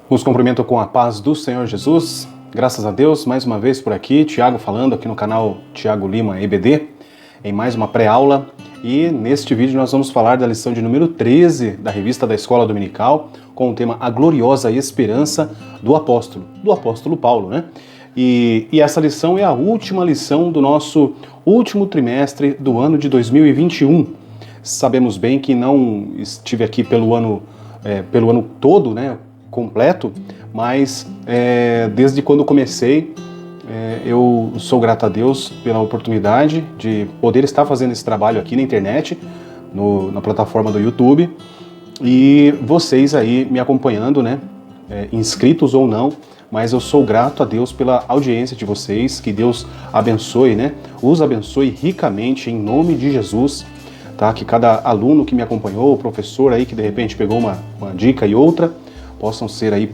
Os cumprimento com a paz do Senhor Jesus. Graças a Deus, mais uma vez por aqui, Tiago falando aqui no canal Tiago Lima EBD, em mais uma pré-aula. E neste vídeo nós vamos falar da lição de número 13 da revista da Escola Dominical, com o tema A Gloriosa Esperança do Apóstolo Paulo, né? E essa lição é a última lição do nosso último trimestre do ano de 2021. Sabemos bem que não estive aqui pelo ano todo, né, completo, mas desde quando comecei, eu sou grato a Deus pela oportunidade de poder estar fazendo esse trabalho aqui na internet, na plataforma do YouTube, e vocês aí me acompanhando, né, inscritos ou não, mas eu sou grato a Deus pela audiência de vocês, que Deus abençoe, né, os abençoe ricamente em nome de Jesus, tá? Que cada aluno que me acompanhou, professor aí que de repente pegou uma dica e outra, possam ser aí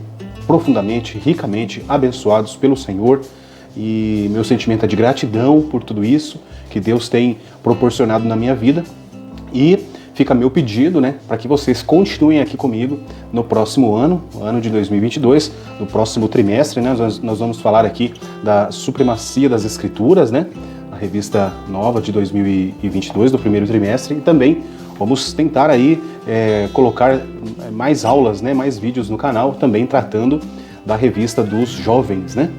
profundamente, ricamente abençoados pelo Senhor. E meu sentimento é de gratidão por tudo isso que Deus tem proporcionado na minha vida. E fica meu pedido, né, para que vocês continuem aqui comigo no próximo ano, ano de 2022, no próximo trimestre, né, nós vamos falar aqui da Supremacia das Escrituras, né, a revista nova de 2022, do primeiro trimestre, e também vamos tentar aí colocar mais aulas, né, mais vídeos no canal, também tratando da revista dos jovens, né?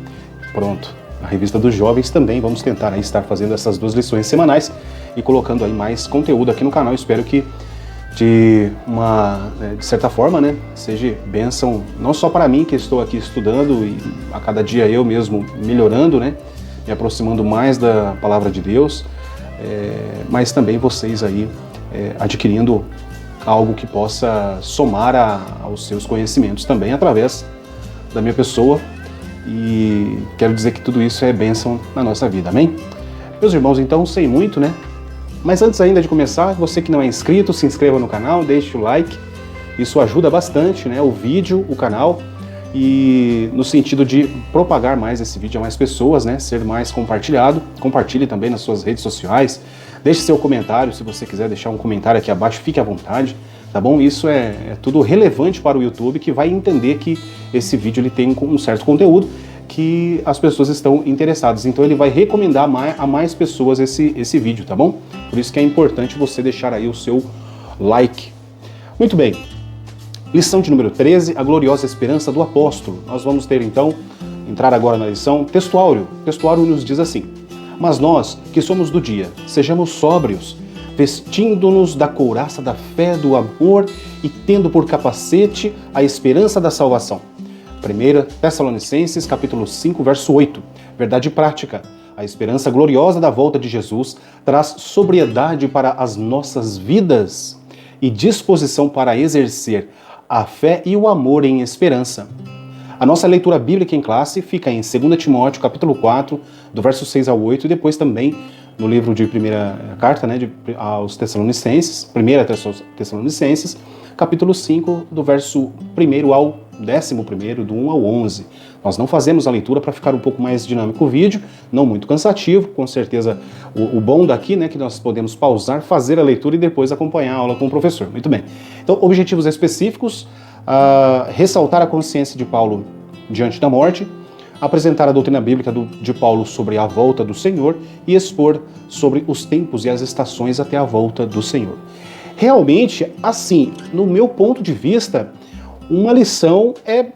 Pronto, a revista dos jovens também, vamos tentar aí estar fazendo essas duas lições semanais e colocando aí mais conteúdo aqui no canal. Espero que de certa forma, né, seja bênção não só para mim que estou aqui estudando e a cada dia eu mesmo melhorando, né, me aproximando mais da palavra de Deus, mas também vocês aí adquirindo algo que possa somar aos seus conhecimentos também através da minha pessoa, e quero dizer que tudo isso é bênção na nossa vida, amém? Meus irmãos, então, sem muito, né? Mas antes ainda de começar, você que não é inscrito, se inscreva no canal, deixe o like, isso ajuda bastante, né? O vídeo, o canal, e no sentido de propagar mais esse vídeo a mais pessoas, né? Ser mais compartilhado, compartilhe também nas suas redes sociais, deixe seu comentário, se você quiser deixar um comentário aqui abaixo, fique à vontade, tá bom? Isso é tudo relevante para o YouTube, que vai entender que esse vídeo ele tem um certo conteúdo que as pessoas estão interessadas, então ele vai recomendar a mais pessoas esse vídeo, tá bom? Por isso que é importante você deixar aí o seu like. Muito bem, lição de número 13, a gloriosa esperança do apóstolo. Nós vamos ter então, entrar agora na lição textuário. O textuário nos diz assim: mas nós, que somos do dia, sejamos sóbrios, vestindo-nos da couraça da fé, do amor e tendo por capacete a esperança da salvação. 1 Tessalonicenses, capítulo 5, verso 8. Verdade prática. A esperança gloriosa da volta de Jesus traz sobriedade para as nossas vidas e disposição para exercer a fé e o amor em esperança. A nossa leitura bíblica em classe fica em 2 Timóteo, capítulo 4, do verso 6 ao 8, e depois também no livro de primeira carta, né, aos Tessalonicenses, 1 Tessalonicenses, capítulo 5, do verso 1 ao 11º, do 1 ao 11. Nós não fazemos a leitura para ficar um pouco mais dinâmico o vídeo, não muito cansativo, com certeza o bom daqui, né, que nós podemos pausar, fazer a leitura e depois acompanhar a aula com o professor. Muito bem. Então, objetivos específicos: ressaltar a consciência de Paulo diante da morte, apresentar a doutrina bíblica de Paulo sobre a volta do Senhor e expor sobre os tempos e as estações até a volta do Senhor. Realmente, assim, no meu ponto de vista, uma lição é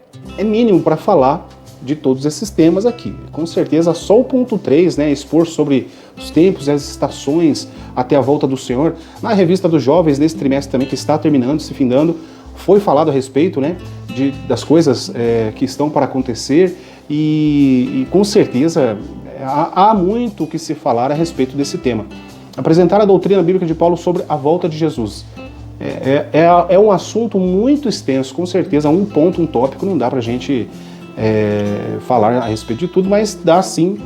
mínimo para falar de todos esses temas aqui. Com certeza, só o ponto 3, né, expor sobre os tempos e as estações até a volta do Senhor. Na revista dos jovens, nesse trimestre também, que está terminando, se findando, foi falado a respeito, né, das coisas que estão para acontecer e com certeza há muito o que se falar a respeito desse tema. Apresentar a doutrina bíblica de Paulo sobre a volta de Jesus. É um assunto muito extenso, com certeza, um tópico, não dá para a gente falar a respeito de tudo, mas dá sim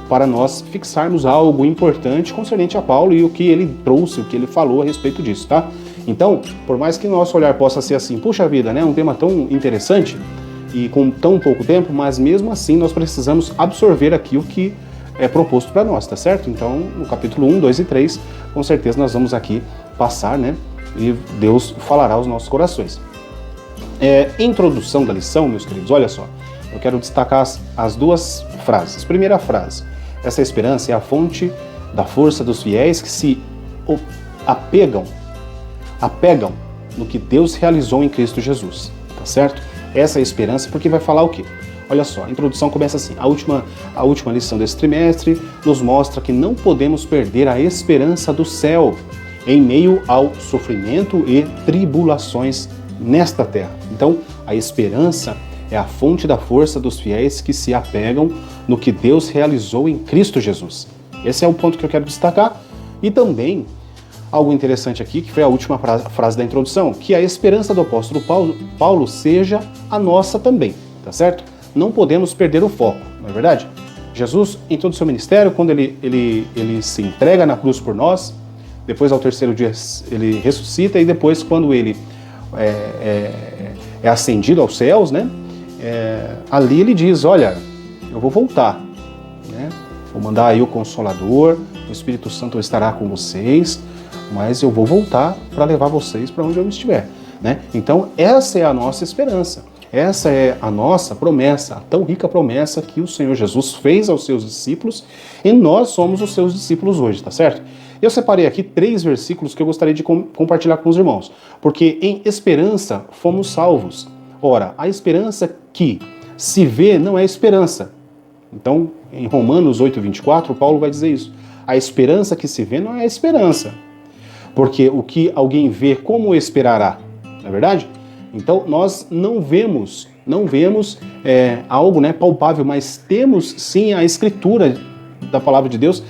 para nós fixarmos algo importante concernente a Paulo e o que ele trouxe, o que ele falou a respeito disso, tá? Então, por mais que nosso olhar possa ser assim, puxa vida, né, um tema tão interessante e com tão pouco tempo, mas mesmo assim nós precisamos absorver aqui o que é proposto para nós, tá certo? Então, no capítulo 1, 2 e 3, com certeza nós vamos aqui passar, né, e Deus falará aos nossos corações. Introdução da lição, meus queridos, olha só, eu quero destacar as duas frases. Primeira frase: essa esperança é a fonte da força dos fiéis que se apegam no que Deus realizou em Cristo Jesus, tá certo? Essa é a esperança, porque vai falar o quê? Olha só, a introdução começa assim: a última lição desse trimestre nos mostra que não podemos perder a esperança do céu em meio ao sofrimento e tribulações nesta terra. Então, a esperança é a fonte da força dos fiéis que se apegam no que Deus realizou em Cristo Jesus. Esse é o ponto que eu quero destacar. E também, algo interessante aqui, que foi a última frase da introdução, que a esperança do apóstolo Paulo seja a nossa também, tá certo? Não podemos perder o foco, não é verdade? Jesus, em todo o seu ministério, quando ele se entrega na cruz por nós, depois ao terceiro dia ele ressuscita, e depois quando ele é ascendido aos céus, né? Ali ele diz: olha, eu vou voltar, né? Vou mandar aí o Consolador, o Espírito Santo estará com vocês, mas eu vou voltar para levar vocês para onde eu estiver, né? Então essa é a nossa esperança, essa é a nossa promessa, a tão rica promessa que o Senhor Jesus fez aos seus discípulos, e nós somos os seus discípulos hoje, tá certo? Eu separei aqui 3 versículos que eu gostaria de compartilhar com os irmãos, porque em esperança fomos salvos. Ora, a esperança que se vê não é esperança. Então, em Romanos 8:24, Paulo vai dizer isso. A esperança que se vê não é esperança, porque o que alguém vê, como esperará? Não é verdade? Então, nós não vemos algo, né, palpável, mas temos sim a escritura da palavra de Deus,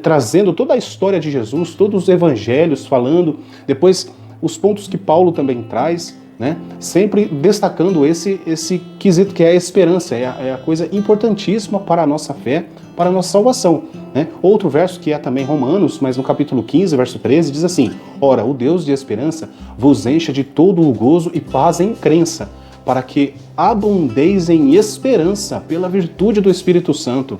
trazendo toda a história de Jesus, todos os evangelhos falando, depois os pontos que Paulo também traz, né? Sempre destacando esse quesito que é a esperança, é a coisa importantíssima para a nossa fé, para a nossa salvação, né? Outro verso que é também Romanos, mas no capítulo 15, verso 13, diz assim: ora, o Deus de esperança vos encha de todo o gozo e paz em crença, para que abundeis em esperança pela virtude do Espírito Santo.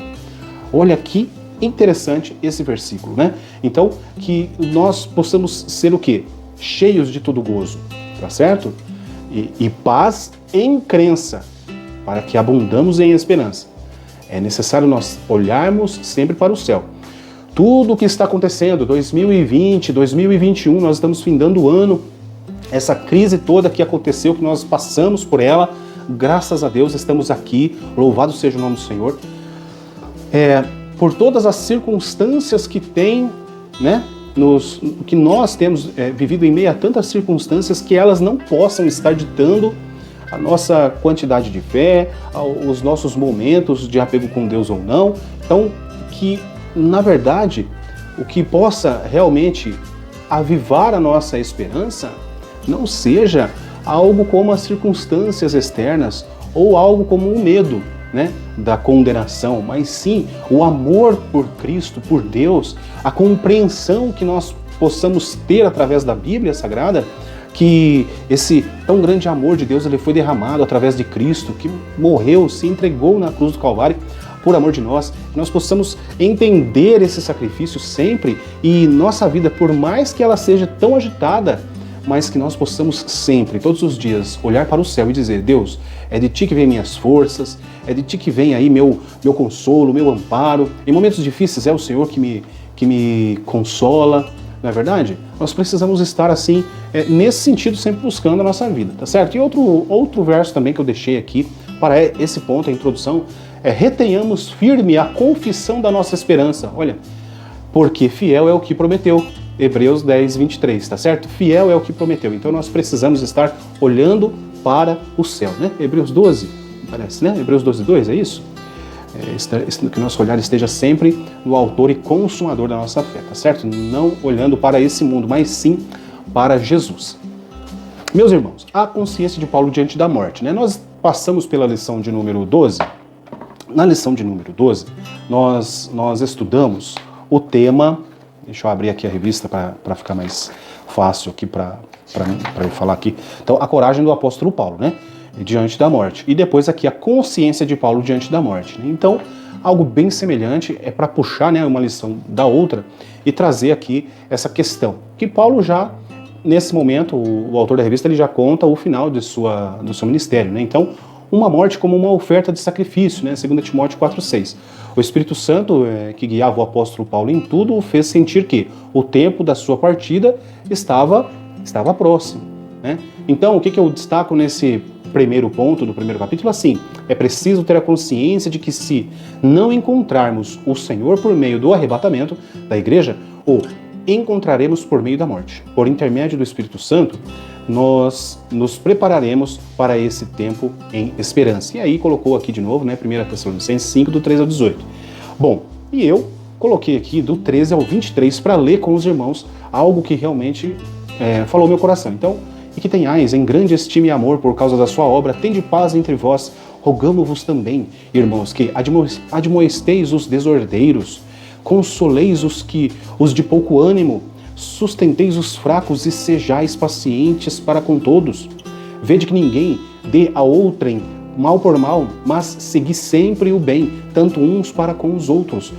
Olha que interessante esse versículo, né? Então, que nós possamos ser o quê? Cheios de todo gozo, tá certo? E paz em crença, para que abundamos em esperança. É necessário nós olharmos sempre para o céu. Tudo o que está acontecendo, 2020, 2021, nós estamos findando o ano, essa crise toda que aconteceu, que nós passamos por ela, graças a Deus estamos aqui, louvado seja o nome do Senhor. Por todas as circunstâncias que tem, né, que nós temos vivido em meio a tantas circunstâncias, que elas não possam estar ditando a nossa quantidade de fé, os nossos momentos de apego com Deus ou não. Então, que, na verdade, o que possa realmente avivar a nossa esperança não seja algo como as circunstâncias externas ou algo como o medo, né, da condenação, mas sim o amor por Cristo, por Deus, a compreensão que nós possamos ter através da Bíblia Sagrada, que esse tão grande amor de Deus ele foi derramado através de Cristo, que morreu, se entregou na cruz do Calvário por amor de nós, que nós possamos entender esse sacrifício sempre, e nossa vida, por mais que ela seja tão agitada, mas que nós possamos sempre, todos os dias, olhar para o céu e dizer: Deus, é de Ti que vem minhas forças, é de Ti que vem aí meu consolo, meu amparo. Em momentos difíceis é o Senhor que me consola, não é verdade? Nós precisamos estar assim, nesse sentido, sempre buscando a nossa vida, tá certo? E outro verso também que eu deixei aqui, para esse ponto, a introdução, retenhamos firme a confissão da nossa esperança. Olha, porque fiel é o que prometeu. Hebreus 10, 23, tá certo? Fiel é o que prometeu. Então nós precisamos estar olhando para o céu, né? Hebreus 12, parece, né? Hebreus 12, 2, é isso? Que nosso olhar esteja sempre no autor e consumador da nossa fé, tá certo? Não olhando para esse mundo, mas sim para Jesus. Meus irmãos, a consciência de Paulo diante da morte, né? Nós passamos pela lição de número 12. Na lição de número 12, nós estudamos o tema. Deixa eu abrir aqui a revista para ficar mais fácil aqui para eu falar aqui. Então, a coragem do apóstolo Paulo, né? Diante da morte. E depois aqui a consciência de Paulo diante da morte. Né? Então, algo bem semelhante é para puxar, né, uma lição da outra e trazer aqui essa questão que Paulo já nesse momento, o autor da revista ele já conta o final do seu ministério, né? Então, uma morte como uma oferta de sacrifício, né? 2 Timóteo 4,6. O Espírito Santo, que guiava o apóstolo Paulo em tudo, o fez sentir que o tempo da sua partida estava próximo, né? Então, o que eu destaco nesse primeiro ponto do primeiro capítulo? Assim, é preciso ter a consciência de que se não encontrarmos o Senhor por meio do arrebatamento da igreja, ou encontraremos por meio da morte. Por intermédio do Espírito Santo, nós nos prepararemos para esse tempo em esperança. E aí colocou aqui de novo, né, 1 Tessalonicenses 5, do 13 ao 18. Bom, e eu coloquei aqui do 13 ao 23 para ler com os irmãos algo que realmente falou meu coração. Então, e que tenhais em grande estima e amor por causa da sua obra, tende paz entre vós, rogamo-vos também, irmãos, que admoesteis os desordeiros, consoleis os de pouco ânimo, sustenteis os fracos e sejais pacientes para com todos. Vede que ninguém dê a outrem mal por mal, mas segui sempre o bem, tanto uns para com os outros,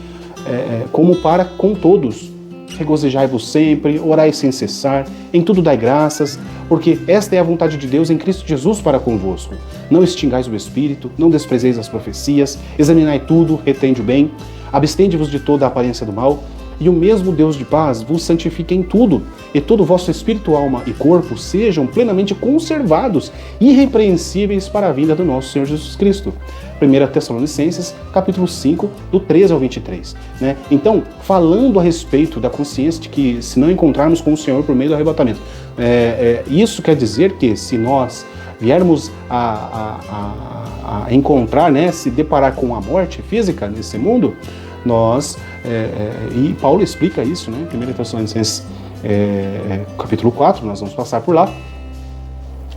como para com todos. Regozijai-vos sempre, orai sem cessar, em tudo dai graças, porque esta é a vontade de Deus em Cristo Jesus para convosco. Não extingais o Espírito, não desprezeis as profecias, examinai tudo, retende o bem, abstende-vos de toda a aparência do mal, e o mesmo Deus de paz vos santifique em tudo, e todo o vosso espírito, alma e corpo sejam plenamente conservados, irrepreensíveis para a vinda do nosso Senhor Jesus Cristo. 1 Tessalonicenses, capítulo 5, do 13 ao 23. Né? Então, falando a respeito da consciência de que se não encontrarmos com o Senhor por meio do arrebatamento, isso quer dizer que se nós viermos a encontrar, né, se deparar com a morte física nesse mundo, nós, e Paulo explica isso, né, 1 Tessalonicenses capítulo 4, nós vamos passar por lá,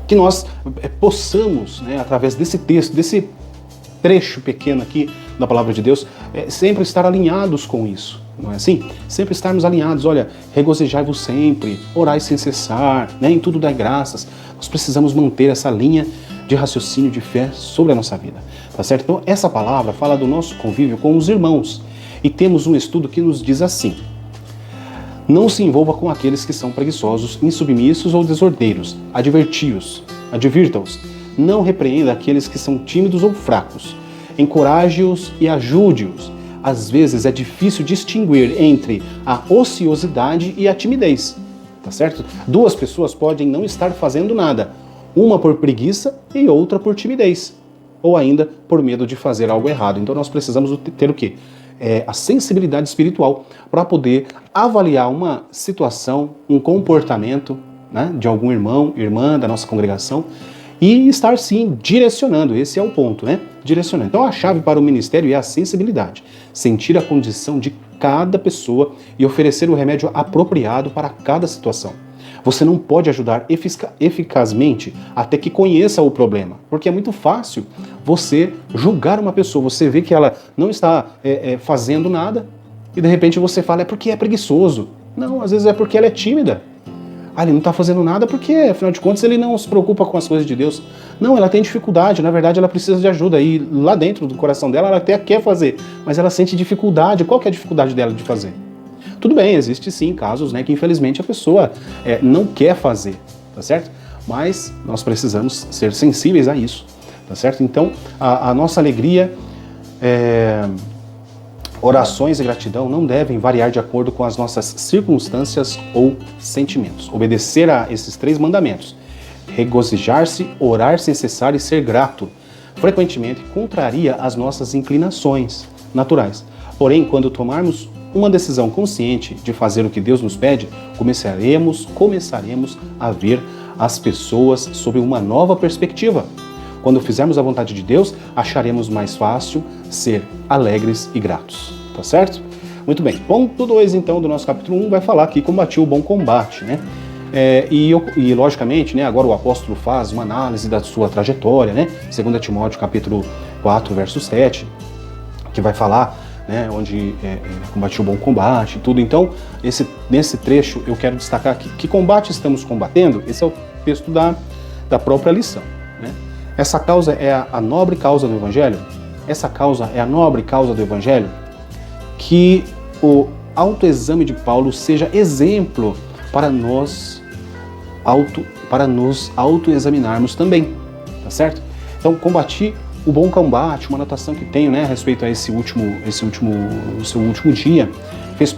que nós possamos, né, através desse texto, desse trecho pequeno aqui da palavra de Deus, sempre estar alinhados com isso, não é assim? Sempre estarmos alinhados, olha, regozijai-vos sempre, orai sem cessar, né, em tudo dai graças. Nós precisamos manter essa linha de raciocínio, de fé sobre a nossa vida, tá certo? Então, essa palavra fala do nosso convívio com os irmãos, e temos um estudo que nos diz assim: não se envolva com aqueles que são preguiçosos, insubmissos ou desordeiros, advirta-os. Não repreenda aqueles que são tímidos ou fracos. Encoraje-os e ajude-os. Às vezes é difícil distinguir entre a ociosidade e a timidez, tá certo? Duas pessoas podem não estar fazendo nada, uma por preguiça e outra por timidez, ou ainda por medo de fazer algo errado. Então nós precisamos ter o quê? A sensibilidade espiritual para poder avaliar uma situação, um comportamento, né, de algum irmão, irmã da nossa congregação, e estar, sim, direcionando. Esse é o ponto, né? Direcionando. Então, a chave para o ministério é a sensibilidade. Sentir a condição de cada pessoa e oferecer o remédio apropriado para cada situação. Você não pode ajudar eficazmente até que conheça o problema, porque é muito fácil você julgar uma pessoa. Você vê que ela não está fazendo nada e, de repente, você fala, é porque é preguiçoso. Não, às vezes é porque ela é tímida. Ele não está fazendo nada porque, afinal de contas, ele não se preocupa com as coisas de Deus. Não, ela tem dificuldade, na verdade ela precisa de ajuda. E lá dentro do coração dela, ela até quer fazer, mas ela sente dificuldade. Qual que é a dificuldade dela de fazer? Tudo bem, existe sim casos, né, que infelizmente a pessoa não quer fazer, tá certo? Mas nós precisamos ser sensíveis a isso, tá certo? Então, a nossa alegria, orações e gratidão não devem variar de acordo com as nossas circunstâncias ou sentimentos. Obedecer a esses 3 mandamentos: regozijar-se, orar sem cessar e ser grato, frequentemente contraria as nossas inclinações naturais. Porém, quando tomarmos uma decisão consciente de fazer o que Deus nos pede, começaremos a ver as pessoas sob uma nova perspectiva. Quando fizermos a vontade de Deus, acharemos mais fácil ser alegres e gratos, tá certo? Muito bem, ponto 2 então do nosso capítulo 1 vai falar que combati o bom combate, né? E logicamente, né, agora o apóstolo faz uma análise da sua trajetória, né? 2 Timóteo capítulo 4, verso 7, que vai falar, né, onde combati o bom combate e tudo. Então, nesse trecho eu quero destacar aqui, que combate estamos combatendo? Esse é o texto da própria lição, né? Essa causa é a nobre causa do Evangelho? Essa causa é a nobre causa do Evangelho? Que o autoexame de Paulo seja exemplo para nós para nos autoexaminarmos também, tá certo? Então, combati o bom combate, uma anotação que tenho, né, a respeito a seu último dia, faz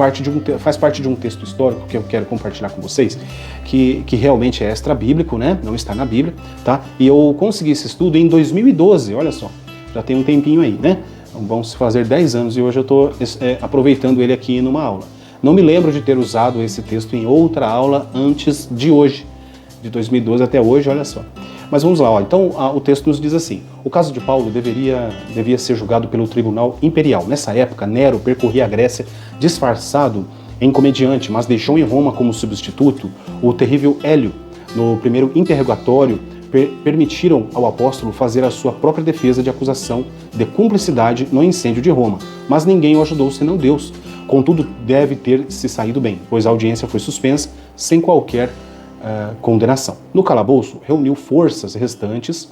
parte de um texto histórico que eu quero compartilhar com vocês, que realmente é extra-bíblico, né, não está na Bíblia, tá? E eu consegui esse estudo em 2012, olha só, já tem um tempinho aí, né? Vão se fazer 10 anos e hoje eu estou aproveitando ele aqui numa aula. Não me lembro de ter usado esse texto em outra aula antes de hoje, de 2012 até hoje, olha só. Mas vamos lá, ó. Então o texto nos diz assim: o caso de Paulo devia ser julgado pelo tribunal imperial. Nessa época, Nero percorria a Grécia disfarçado em comediante, mas deixou em Roma como substituto o terrível Hélio. No primeiro interrogatório, permitiram ao apóstolo fazer a sua própria defesa de acusação de cumplicidade no incêndio de Roma, mas ninguém o ajudou senão Deus. Contudo, deve ter se saído bem, pois a audiência foi suspensa sem qualquer condenação. No calabouço, reuniu forças restantes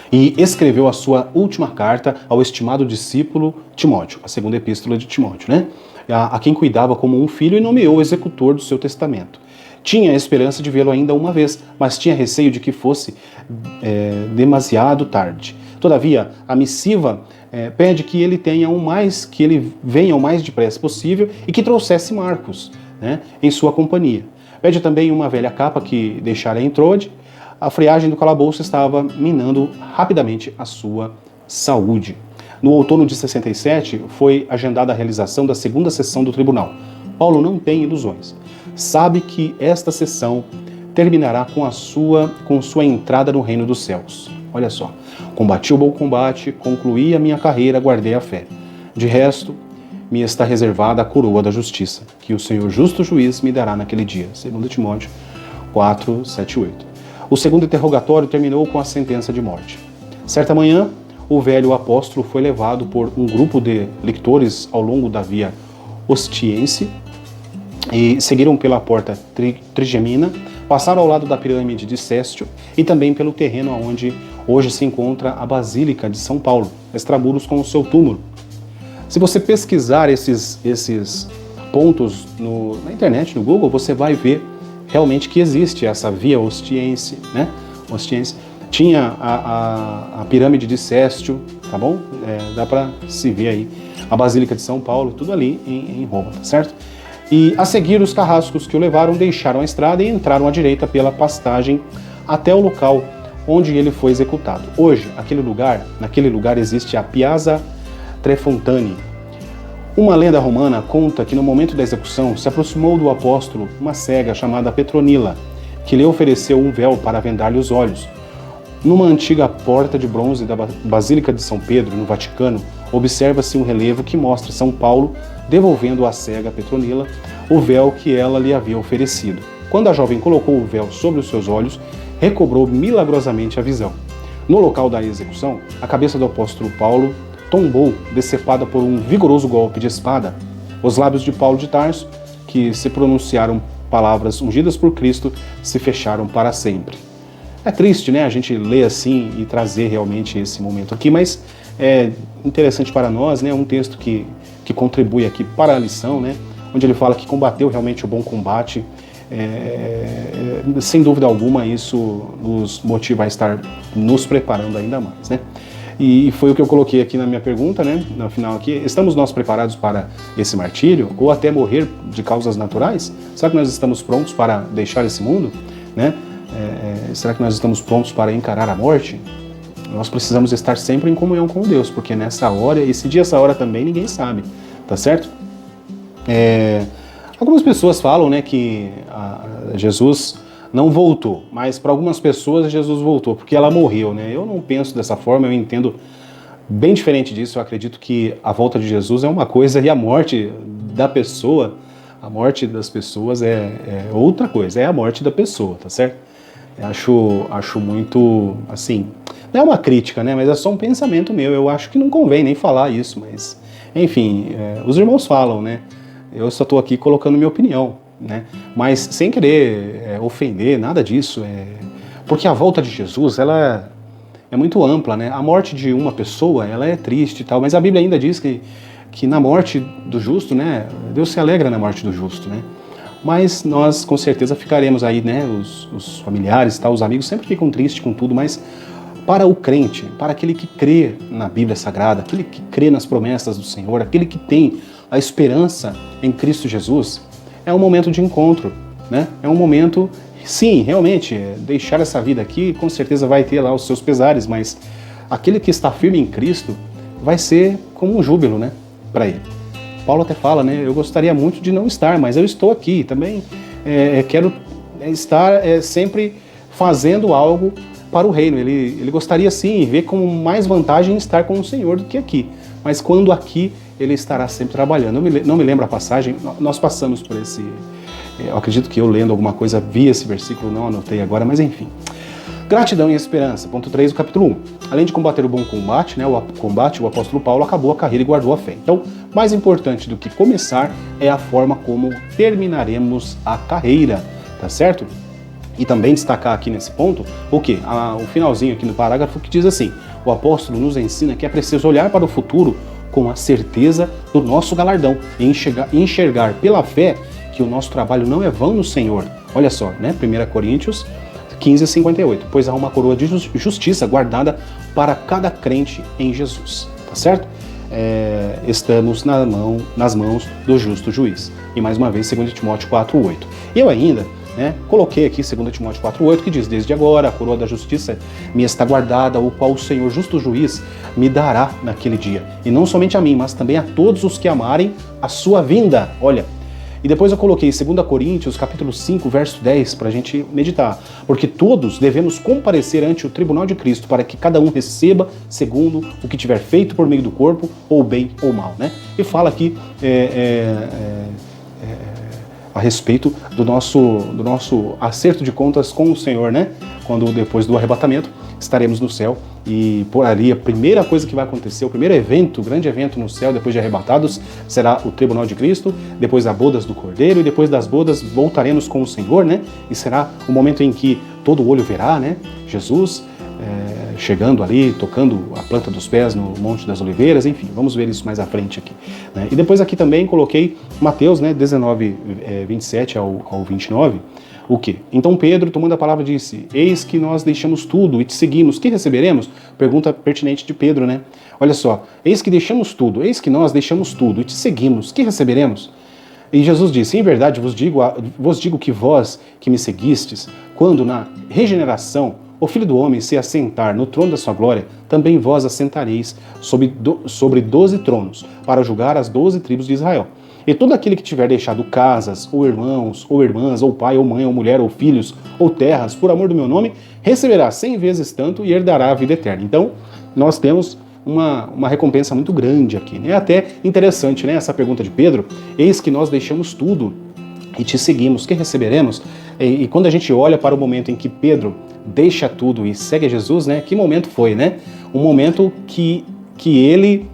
e escreveu a sua última carta ao estimado discípulo Timóteo, a segunda epístola de Timóteo, né? A quem cuidava como um filho e nomeou o executor do seu testamento. Tinha a esperança de vê-lo ainda uma vez, mas tinha receio de que fosse demasiado tarde. Todavia, a missiva pede que ele venha o mais depressa possível e que trouxesse Marcos, né, em sua companhia. Pede também uma velha capa que deixara em Trode. A friagem do calabouço estava minando rapidamente a sua saúde. No outono de 67, foi agendada a realização da segunda sessão do tribunal. Paulo não tem ilusões. Sabe que esta sessão terminará com sua entrada no reino dos céus. Olha só. Combati o bom combate, concluí a minha carreira, guardei a fé. De resto, me está reservada a coroa da justiça, que o Senhor justo juiz me dará naquele dia. 2 Timóteo 4, 7, 8. O segundo interrogatório terminou com a sentença de morte. Certa manhã, o velho apóstolo foi levado por um grupo de lictores ao longo da via Ostiense e seguiram pela porta Trigemina, passaram ao lado da pirâmide de Céstio e também pelo terreno onde hoje se encontra a Basílica de São Paulo, extramuros com o seu túmulo. Se você pesquisar esses pontos na internet, no Google, você vai ver realmente que existe essa via Ostiense, né? Ostiense. Tinha a pirâmide de Céstio, tá bom? Dá para se ver aí a Basílica de São Paulo, tudo ali em Roma, tá certo? E a seguir, os carrascos que o levaram deixaram a estrada e entraram à direita pela pastagem até o local onde ele foi executado. Hoje, naquele lugar existe a Piazza Trefontani. Uma lenda romana conta que no momento da execução se aproximou do apóstolo uma cega chamada Petronila, que lhe ofereceu um véu para vendar-lhe os olhos. Numa antiga porta de bronze da Basílica de São Pedro, no Vaticano, observa-se um relevo que mostra São Paulo devolvendo à cega Petronila o véu que ela lhe havia oferecido. Quando a jovem colocou o véu sobre os seus olhos, recobrou milagrosamente a visão. No local da execução, a cabeça do apóstolo Paulo tombou, decepada por um vigoroso golpe de espada. Os lábios de Paulo de Tarso, que se pronunciaram palavras ungidas por Cristo, se fecharam para sempre. É triste, né, a gente ler assim e trazer realmente esse momento aqui, mas é interessante para nós, né, um texto que contribui aqui para a lição, né, onde ele fala que combateu realmente o bom combate. Sem dúvida alguma, isso nos motiva a estar nos preparando ainda mais, né? E foi o que eu coloquei aqui na minha pergunta, né, no final aqui. Estamos nós preparados para esse martírio ou até morrer de causas naturais? Será que nós estamos prontos para deixar esse mundo, né? Será que nós estamos prontos para encarar a morte? Nós precisamos estar sempre em comunhão com Deus, porque nessa hora, esse dia, essa hora também, ninguém sabe, tá certo? Algumas pessoas falam, né, que Jesus não voltou, mas para algumas pessoas Jesus voltou, porque ela morreu, né? Eu não penso dessa forma, eu entendo bem diferente disso. Eu acredito que a volta de Jesus é uma coisa e a morte da pessoa, a morte das pessoas é outra coisa, é a morte da pessoa, tá certo? Acho muito, assim, não é uma crítica, né? Mas é só um pensamento meu. Eu acho que não convém nem falar isso, mas, enfim, os irmãos falam, né? Eu só estou aqui colocando minha opinião, né? Mas sem querer ofender, nada disso. Porque a volta de Jesus, ela é muito ampla, né? A morte de uma pessoa, ela é triste e tal, mas a Bíblia ainda diz que na morte do justo, né? Deus se alegra na morte do justo, né? mas nós com certeza ficaremos aí, né? Os familiares, tá? Os amigos sempre ficam tristes com tudo, mas para o crente, para aquele que crê na Bíblia Sagrada, aquele que crê nas promessas do Senhor, aquele que tem a esperança em Cristo Jesus, é um momento de encontro, né? É um momento, sim, realmente, deixar essa vida aqui com certeza vai ter lá os seus pesares, mas aquele que está firme em Cristo vai ser como um júbilo, né? Para ele. Paulo até fala, né? Eu gostaria muito de não estar, mas eu estou aqui também. Quero estar sempre fazendo algo para o reino. Ele gostaria sim, ver como mais vantagem estar com o Senhor do que aqui. Mas quando aqui, ele estará sempre trabalhando. Não me lembro a passagem, nós passamos por esse... Eu acredito que eu lendo alguma coisa vi esse versículo, não anotei agora, mas enfim. Gratidão e esperança, ponto 3 do capítulo 1. Além de combater o bom combate, né, o apóstolo Paulo acabou a carreira e guardou a fé. Então, mais importante do que começar é a forma como terminaremos a carreira, tá certo? E também destacar aqui nesse ponto, o quê? O finalzinho aqui no parágrafo que diz assim: o apóstolo nos ensina que é preciso olhar para o futuro com a certeza do nosso galardão e enxergar pela fé que o nosso trabalho não é vão no Senhor. Olha só, né? 1 Coríntios 15:58, pois há uma coroa de justiça guardada para cada crente em Jesus, tá certo? Estamos nas mãos do justo juiz. E mais uma vez, 2 Timóteo 4:8. Eu ainda, né, coloquei aqui 2 Timóteo 4:8, que diz: desde agora a coroa da justiça me está guardada, o qual o Senhor justo juiz me dará naquele dia. E não somente a mim, mas também a todos os que amarem a sua vinda. Olha. E depois eu coloquei 2 Coríntios, capítulo 5, verso 10, para a gente meditar. Porque todos devemos comparecer ante o tribunal de Cristo, para que cada um receba segundo o que tiver feito por meio do corpo, ou bem ou mal, né? E fala aqui a respeito do nosso acerto de contas com o Senhor, né? Quando depois do arrebatamento estaremos no céu e por ali a primeira coisa que vai acontecer, o primeiro evento, o grande evento no céu depois de arrebatados, será o tribunal de Cristo, depois as bodas do Cordeiro e depois das bodas voltaremos com o Senhor, né? E será o momento em que todo olho verá, né? Jesus chegando ali, tocando a planta dos pés no Monte das Oliveiras, enfim, vamos ver isso mais à frente aqui, né? E depois aqui também coloquei Mateus, né, 19, 27 ao 29, o quê? Então Pedro, tomando a palavra, disse: eis que nós deixamos tudo e te seguimos, que receberemos? Pergunta pertinente de Pedro, né? Olha só, eis que nós deixamos tudo e te seguimos, que receberemos? E Jesus disse: em verdade vos digo que vós que me seguistes, quando na regeneração o Filho do Homem se assentar no trono da sua glória, também vós assentareis sobre 12 tronos, para julgar as 12 tribos de Israel. E todo aquele que tiver deixado casas, ou irmãos, ou irmãs, ou pai, ou mãe, ou mulher, ou filhos, ou terras, por amor do meu nome, receberá 100 vezes tanto e herdará a vida eterna. Então, nós temos uma recompensa muito grande aqui, né? É até interessante, né, essa pergunta de Pedro: eis que nós deixamos tudo e te seguimos, que receberemos? E quando a gente olha para o momento em que Pedro deixa tudo e segue a Jesus, né? Que momento foi, né? Um momento que ele,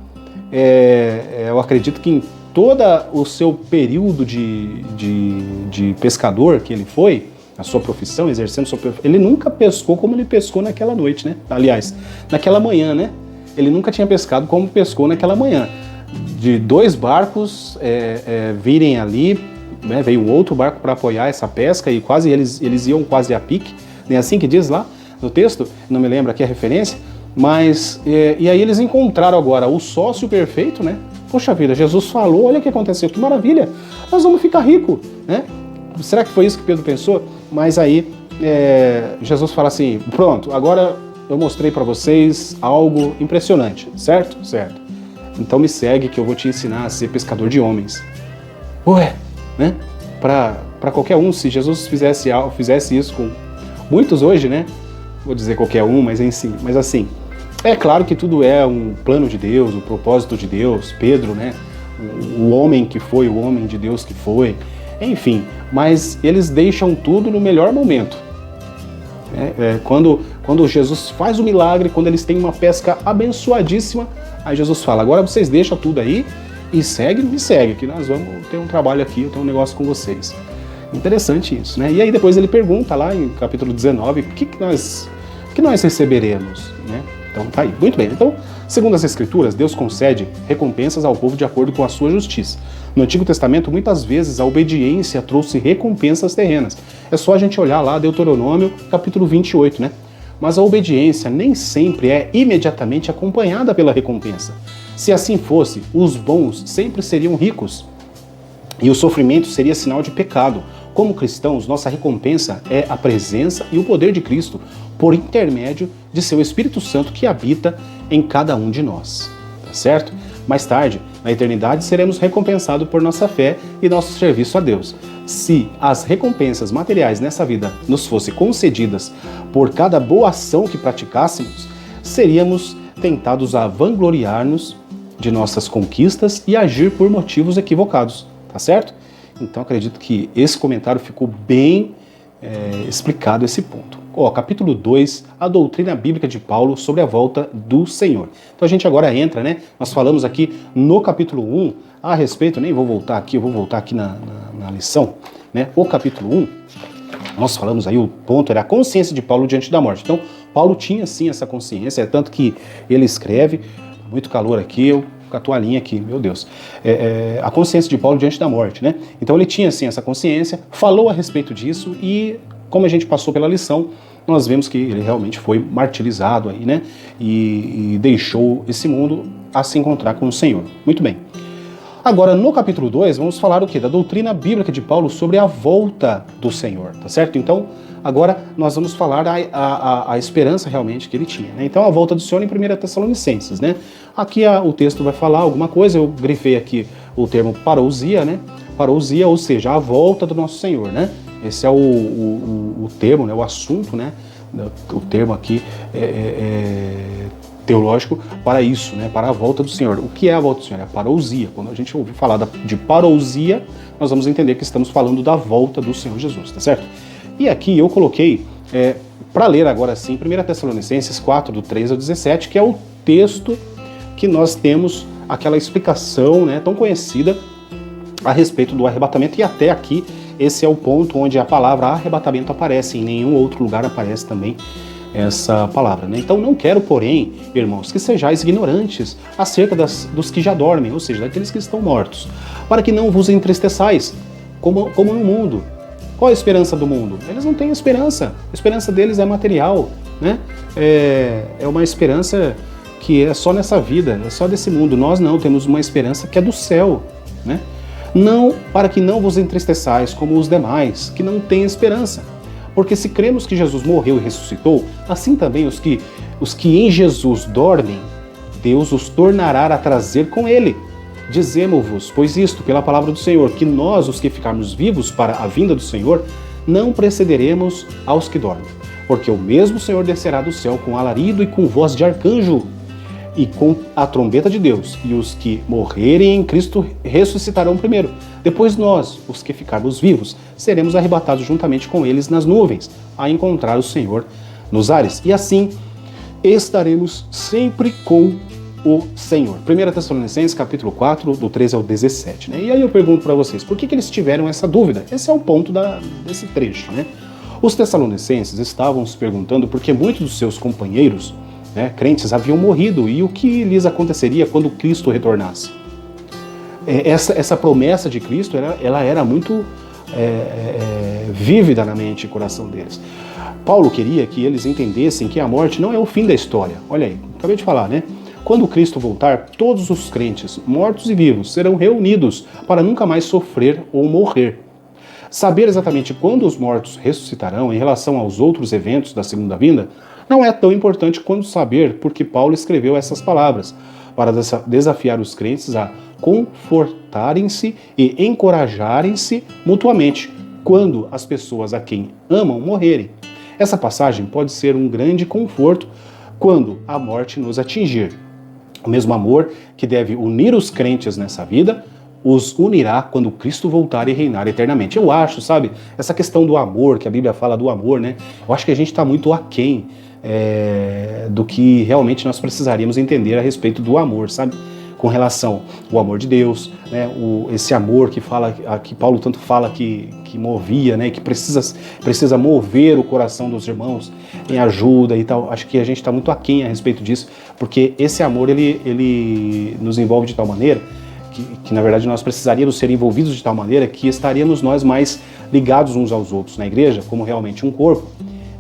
eu acredito que em todo o seu período de pescador que ele foi, a sua profissão, exercendo sua profissão, ele nunca pescou como ele pescou naquela noite, né? Aliás, naquela manhã, né? Ele nunca tinha pescado como pescou naquela manhã. De 2 barcos virem ali, né? Veio um outro barco para apoiar essa pesca e quase eles iam quase a pique. É assim que diz lá no texto, não me lembro aqui a referência, mas e aí eles encontraram agora o sócio perfeito, né? Poxa vida, Jesus falou, olha o que aconteceu, que maravilha, nós vamos ficar ricos, né? Será que foi isso que Pedro pensou? Mas aí Jesus fala assim: pronto, agora eu mostrei para vocês algo impressionante, certo? Certo. Então me segue que eu vou te ensinar a ser pescador de homens. Ué, né? Para qualquer um, se Jesus fizesse isso com muitos hoje, né? Vou dizer qualquer um, mas assim, é claro que tudo é um plano de Deus, um propósito de Deus. Pedro, né? O homem que foi, o homem de Deus que foi, enfim. Mas eles deixam tudo no melhor momento. Quando Jesus faz o milagre, quando eles têm uma pesca abençoadíssima, aí Jesus fala: agora vocês deixam tudo aí e me segue, que nós vamos ter um trabalho aqui, eu tenho um negócio com vocês. Interessante isso, né? E aí depois ele pergunta lá em capítulo 19, o que nós receberemos, né? Então tá aí, muito bem. Então, segundo as Escrituras, Deus concede recompensas ao povo de acordo com a sua justiça. No Antigo Testamento, muitas vezes a obediência trouxe recompensas terrenas. É só a gente olhar lá Deuteronômio, capítulo 28, né? Mas a obediência nem sempre é imediatamente acompanhada pela recompensa. Se assim fosse, os bons sempre seriam ricos e o sofrimento seria sinal de pecado. Como cristãos, nossa recompensa é a presença e o poder de Cristo por intermédio de seu Espírito Santo que habita em cada um de nós. Tá certo? Mais tarde, na eternidade, seremos recompensados por nossa fé e nosso serviço a Deus. Se as recompensas materiais nessa vida nos fossem concedidas por cada boa ação que praticássemos, seríamos tentados a vangloriar-nos de nossas conquistas e agir por motivos equivocados, tá certo? Então acredito que esse comentário ficou bem explicado esse ponto. Capítulo 2, a doutrina bíblica de Paulo sobre a volta do Senhor. Então a gente agora entra, né? Nós falamos aqui no capítulo 1 a respeito, nem vou voltar aqui, eu vou voltar aqui na lição, né? O capítulo 1, nós falamos aí, o ponto era a consciência de Paulo diante da morte. Então, Paulo tinha sim essa consciência, é tanto que ele escreve, muito calor aqui, eu com a toalhinha aqui, meu Deus, a consciência de Paulo diante da morte, né? Então ele tinha sim essa consciência, falou a respeito disso e, como a gente passou pela lição, nós vemos que ele realmente foi martirizado aí, né? E deixou esse mundo a se encontrar com o Senhor. Muito bem. Agora, no capítulo 2, vamos falar o quê? Da doutrina bíblica de Paulo sobre a volta do Senhor, tá certo? Então, agora nós vamos falar a esperança realmente que ele tinha, né? Então, a volta do Senhor em 1 Tessalonicenses, né? Aqui o texto vai falar alguma coisa, eu grifei aqui o termo parousia, né? Parousia, ou seja, a volta do nosso Senhor, né? Esse é o termo, né? O assunto, né? O termo aqui teológico para isso, né? Para a volta do Senhor. O que é a volta do Senhor? É a parousia. Quando a gente ouvir falar de parousia, nós vamos entender que estamos falando da volta do Senhor Jesus, tá certo? E aqui eu coloquei, para ler agora sim, 1 Tessalonicenses 4, do 3 ao 17, que é o texto que nós temos aquela explicação, né, tão conhecida a respeito do arrebatamento, e até aqui esse é o ponto onde a palavra arrebatamento aparece, em nenhum outro lugar aparece também essa palavra, né? Então não quero, porém, irmãos, que sejais ignorantes acerca dos que já dormem, ou seja, daqueles que estão mortos, para que não vos entristeçais, como no mundo. Qual a esperança do mundo? Eles não têm esperança, a esperança deles é material, né? É uma esperança que é só nessa vida, é só desse mundo. Nós não, temos uma esperança que é do céu, né? Não, para que não vos entristeçais como os demais, que não têm esperança. Porque se cremos que Jesus morreu e ressuscitou, assim também os que em Jesus dormem, Deus os tornará a trazer com ele. Dizemo-vos, pois isto, pela palavra do Senhor, que nós, os que ficarmos vivos para a vinda do Senhor, não precederemos aos que dormem. Porque o mesmo Senhor descerá do céu com alarido e com voz de arcanjo, e com a trombeta de Deus, e os que morrerem em Cristo ressuscitarão primeiro. Depois nós, os que ficarmos vivos, seremos arrebatados juntamente com eles nas nuvens, a encontrar o Senhor nos ares. E assim estaremos sempre com o Senhor. 1 Tessalonicenses, capítulo 4, do 13 ao 17. Né? E aí eu pergunto para vocês, por que eles tiveram essa dúvida? Esse é o ponto desse trecho, né? Os tessalonicenses estavam se perguntando por que muitos dos seus companheiros, né, crentes, haviam morrido e o que lhes aconteceria quando Cristo retornasse. Essa promessa de Cristo ela era muito vívida na mente e coração deles. Paulo queria que eles entendessem que a morte não é o fim da história. Olha aí, acabei de falar, né? Quando Cristo voltar, todos os crentes, mortos e vivos, serão reunidos para nunca mais sofrer ou morrer. Saber exatamente quando os mortos ressuscitarão em relação aos outros eventos da segunda vinda não é tão importante quanto saber por que Paulo escreveu essas palavras, para desafiar os crentes a confortarem-se e encorajarem-se mutuamente quando as pessoas a quem amam morrerem. Essa passagem pode ser um grande conforto quando a morte nos atingir. O mesmo amor que deve unir os crentes nessa vida os unirá quando Cristo voltar e reinar eternamente. Eu acho, sabe, essa questão do amor, que a Bíblia fala do amor, né? Eu acho que a gente está muito aquém do que realmente nós precisaríamos entender a respeito do amor, sabe? Com relação ao amor de Deus, né? Esse amor que Paulo tanto fala que movia, né? Que precisa mover o coração dos irmãos em ajuda e tal. Acho que a gente está muito aquém a respeito disso, porque esse amor ele nos envolve de tal maneira que na verdade nós precisaríamos ser envolvidos de tal maneira que estaríamos nós mais ligados uns aos outros na igreja, como realmente um corpo,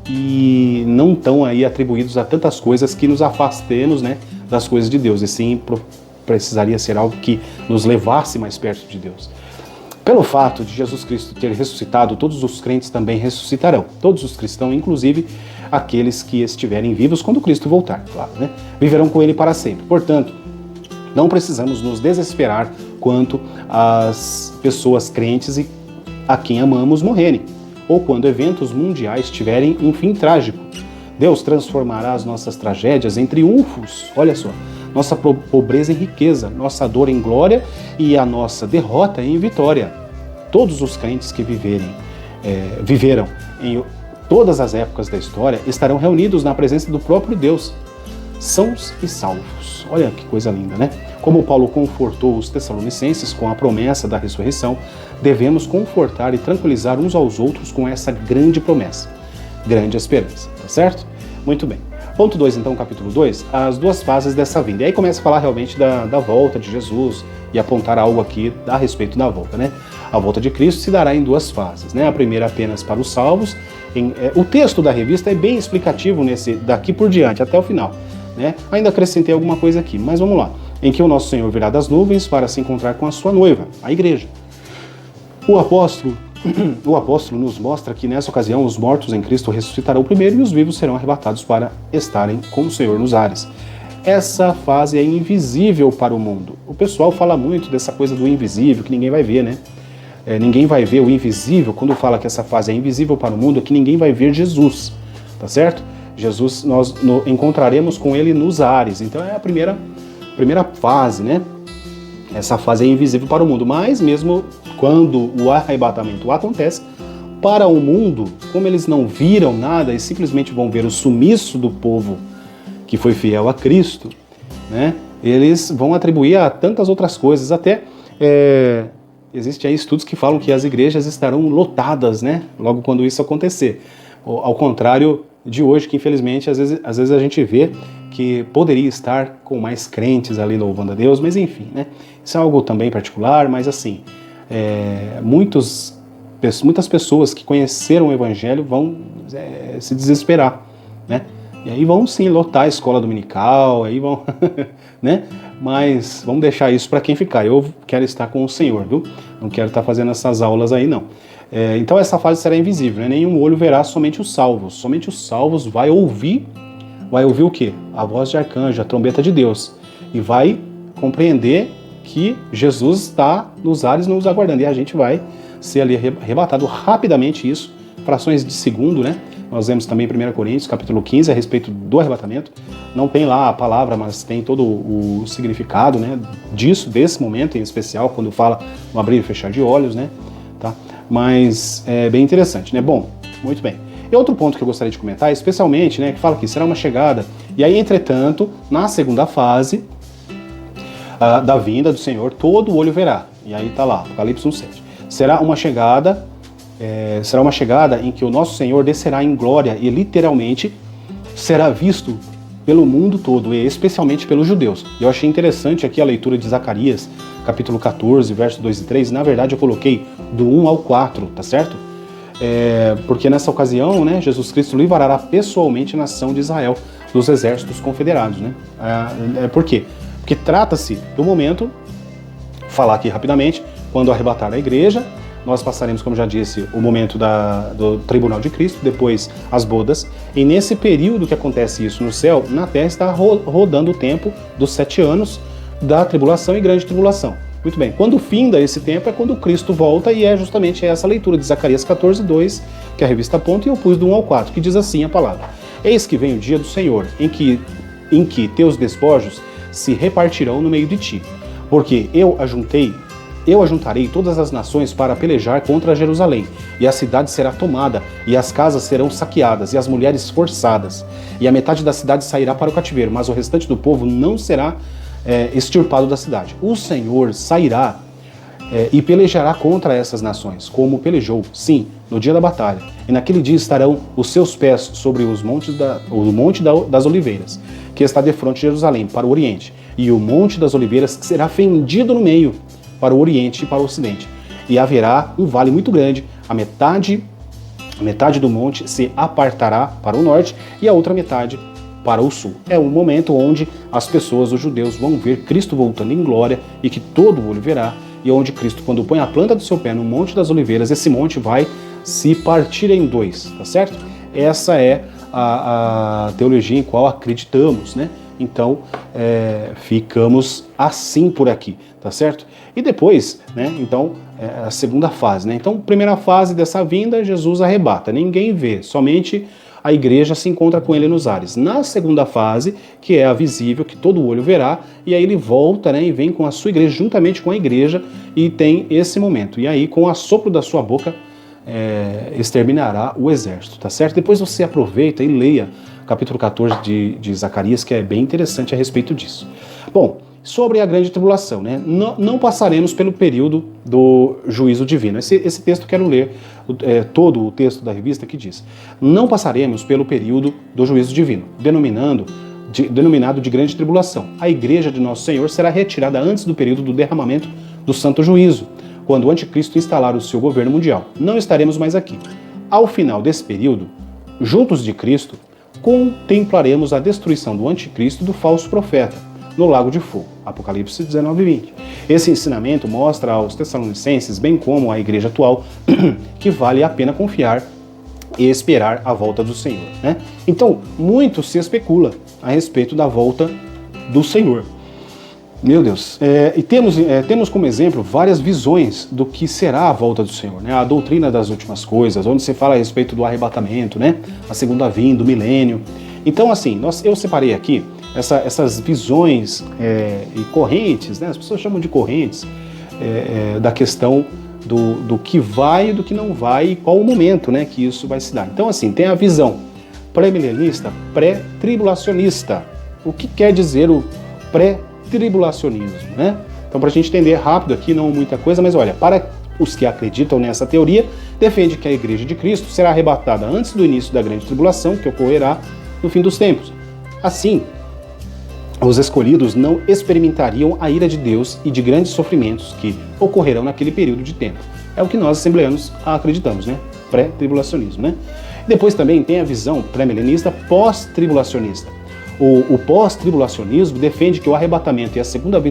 e não tão aí atribuídos a tantas coisas que nos afastemos, né, das coisas de Deus, e sim precisaria ser algo que nos levasse mais perto de Deus. Pelo fato de Jesus Cristo ter ressuscitado, todos os crentes também ressuscitarão. Todos os cristãos, inclusive aqueles que estiverem vivos quando Cristo voltar, claro, né? Viverão com Ele para sempre. Portanto, não precisamos nos desesperar quanto às pessoas crentes e a quem amamos morrerem, ou quando eventos mundiais tiverem um fim trágico. Deus transformará as nossas tragédias em triunfos, olha só, nossa pobreza em riqueza, nossa dor em glória e a nossa derrota em vitória. Todos os crentes que viveram em todas as épocas da história estarão reunidos na presença do próprio Deus, sãos e salvos. Olha que coisa linda, né? Como Paulo confortou os Tessalonicenses com a promessa da ressurreição, devemos confortar e tranquilizar uns aos outros com essa grande promessa, grande esperança, tá certo? Muito bem. Ponto 2, então, capítulo 2, as duas fases dessa vinda. E aí começa a falar realmente da volta de Jesus e apontar algo aqui a respeito da volta, né? A volta de Cristo se dará em duas fases, né? A primeira apenas para os salvos. O texto da revista é bem explicativo daqui por diante, até o final, né? Ainda acrescentei alguma coisa aqui, mas vamos lá. Em que o nosso Senhor virá das nuvens para se encontrar com a sua noiva, a igreja. O apóstolo nos mostra que nessa ocasião os mortos em Cristo ressuscitarão primeiro e os vivos serão arrebatados para estarem com o Senhor nos ares. Essa fase é invisível para o mundo. O pessoal fala muito dessa coisa do invisível, que ninguém vai ver, né? Ninguém vai ver o invisível. Quando fala que essa fase é invisível para o mundo, é que ninguém vai ver Jesus, tá certo? Jesus, nós encontraremos com ele nos ares. Então é a primeira fase, né? Essa fase é invisível para o mundo, mas mesmo quando o arrebatamento acontece, para o mundo, como eles não viram nada e simplesmente vão ver o sumiço do povo que foi fiel a Cristo, né? Eles vão atribuir a tantas outras coisas, até existem aí estudos que falam que as igrejas estarão lotadas, né? Logo quando isso acontecer. Ao contrário de hoje, que infelizmente às vezes a gente vê que poderia estar com mais crentes ali louvando a Deus, mas enfim, né? Isso é algo também particular, mas assim, muitas pessoas que conheceram o Evangelho vão se desesperar, né? E aí vão sim lotar a escola dominical, aí vão, né? Mas vamos deixar isso para quem ficar. Eu quero estar com o Senhor, viu? Não quero estar fazendo essas aulas aí, não. Então essa fase será invisível, né? Nenhum olho verá, somente os salvos. Somente os salvos vai ouvir o quê? A voz de arcanjo, a trombeta de Deus. E vai compreender que Jesus está nos ares nos aguardando. E a gente vai ser ali arrebatado rapidamente isso, frações de segundo, né? Nós vemos também em 1 Coríntios, capítulo 15, a respeito do arrebatamento. Não tem lá a palavra, mas tem todo o significado, né, desse momento em especial, quando fala no abrir e fechar de olhos, né? Tá? Mas é bem interessante, né? Bom, muito bem. E outro ponto que eu gostaria de comentar, especialmente, né, que fala que será uma chegada, e aí, entretanto, na segunda fase da vinda do Senhor, todo olho verá. E aí tá lá, Apocalipse 1:7. Será uma chegada em que o nosso Senhor descerá em glória e literalmente será visto pelo mundo todo, e especialmente pelos judeus. Eu achei interessante aqui a leitura de Zacarias, capítulo 14, verso 2 e 3. Na verdade, eu coloquei do 1 ao 4, tá certo? Porque nessa ocasião, né, Jesus Cristo livrará pessoalmente a nação de Israel dos exércitos confederados, né? Por quê? Porque trata-se do momento, falar aqui rapidamente, quando arrebatar a igreja, nós passaremos, como já disse, o momento do tribunal de Cristo, depois as bodas, e nesse período que acontece isso no céu, na terra está rodando o tempo dos 7 anos da tribulação e grande tribulação. Muito bem, quando finda esse tempo é quando Cristo volta, e é justamente essa leitura de Zacarias 14:2, que a revista aponta, e eu pus do 1 ao 4, que diz assim a palavra: Eis que vem o dia do Senhor, em que teus despojos se repartirão no meio de ti, porque eu ajuntarei todas as nações para pelejar contra Jerusalém, e a cidade será tomada, e as casas serão saqueadas, e as mulheres forçadas, e a metade da cidade sairá para o cativeiro, mas o restante do povo não será extirpado da cidade. O Senhor sairá e pelejará contra essas nações, como pelejou, sim, no dia da batalha. E naquele dia estarão os seus pés sobre o Monte das Oliveiras, que está defronte de Jerusalém, para o oriente. e o Monte das Oliveiras será fendido no meio, para o Oriente e para o Ocidente. E haverá um vale muito grande, a metade do monte se apartará para o norte e a outra metade para o sul. É um momento onde as pessoas, os judeus, vão ver Cristo voltando em glória e que todo olho verá, e onde Cristo, quando põe a planta do seu pé no Monte das Oliveiras, esse monte vai se partir em dois, tá certo? Essa é a teologia em qual acreditamos, né? Então, ficamos assim por aqui, tá certo? E depois, né, então, a segunda fase, né? Então, primeira fase dessa vinda, Jesus arrebata, ninguém vê, somente a igreja se encontra com ele nos ares. Na segunda fase, que é a visível, que todo olho verá, e aí ele volta, né, e vem com a sua igreja, juntamente com a igreja, e tem esse momento. E aí, com o assopro da sua boca, exterminará o exército, tá certo? Depois você aproveita e leia o capítulo 14 de Zacarias, que é bem interessante a respeito disso. Bom, sobre a grande tribulação, né? Não passaremos pelo período do juízo divino. Esse texto quero ler, todo o texto da revista que diz: não passaremos pelo período do juízo divino, denominado de grande tribulação. A igreja de Nosso Senhor será retirada antes do período do derramamento do santo juízo, quando o anticristo instalar o seu governo mundial. Não estaremos mais aqui. Ao final desse período, juntos de Cristo, contemplaremos a destruição do anticristo e do falso profeta no lago de fogo. Apocalipse 19:20. Esse ensinamento mostra aos Tessalonicenses, bem como à igreja atual, que vale a pena confiar e esperar a volta do Senhor, né? Então, muito se especula a respeito da volta do Senhor. Meu Deus. E temos como exemplo várias visões do que será a volta do Senhor, né? A doutrina das últimas coisas, onde se fala a respeito do arrebatamento, né? A segunda vinda, o milênio. Então, assim, eu separei aqui essas visões e correntes, né? As pessoas chamam de correntes, da questão do que vai e do que não vai e qual o momento, né, que isso vai se dar. Então, assim, tem a visão pré-milenista, pré-tribulacionista. O que quer dizer o pré-tribulacionismo, né? Então, para a gente entender rápido aqui, não muita coisa, mas olha, para os que acreditam nessa teoria, defende que a Igreja de Cristo será arrebatada antes do início da grande tribulação, que ocorrerá no fim dos tempos. Assim, os escolhidos não experimentariam a ira de Deus e de grandes sofrimentos que ocorrerão naquele período de tempo. É o que nós assembleanos acreditamos, né? Pré-tribulacionismo, né? Depois também tem a visão pré-milenista, pós-tribulacionista. O pós-tribulacionismo defende que o arrebatamento e a segunda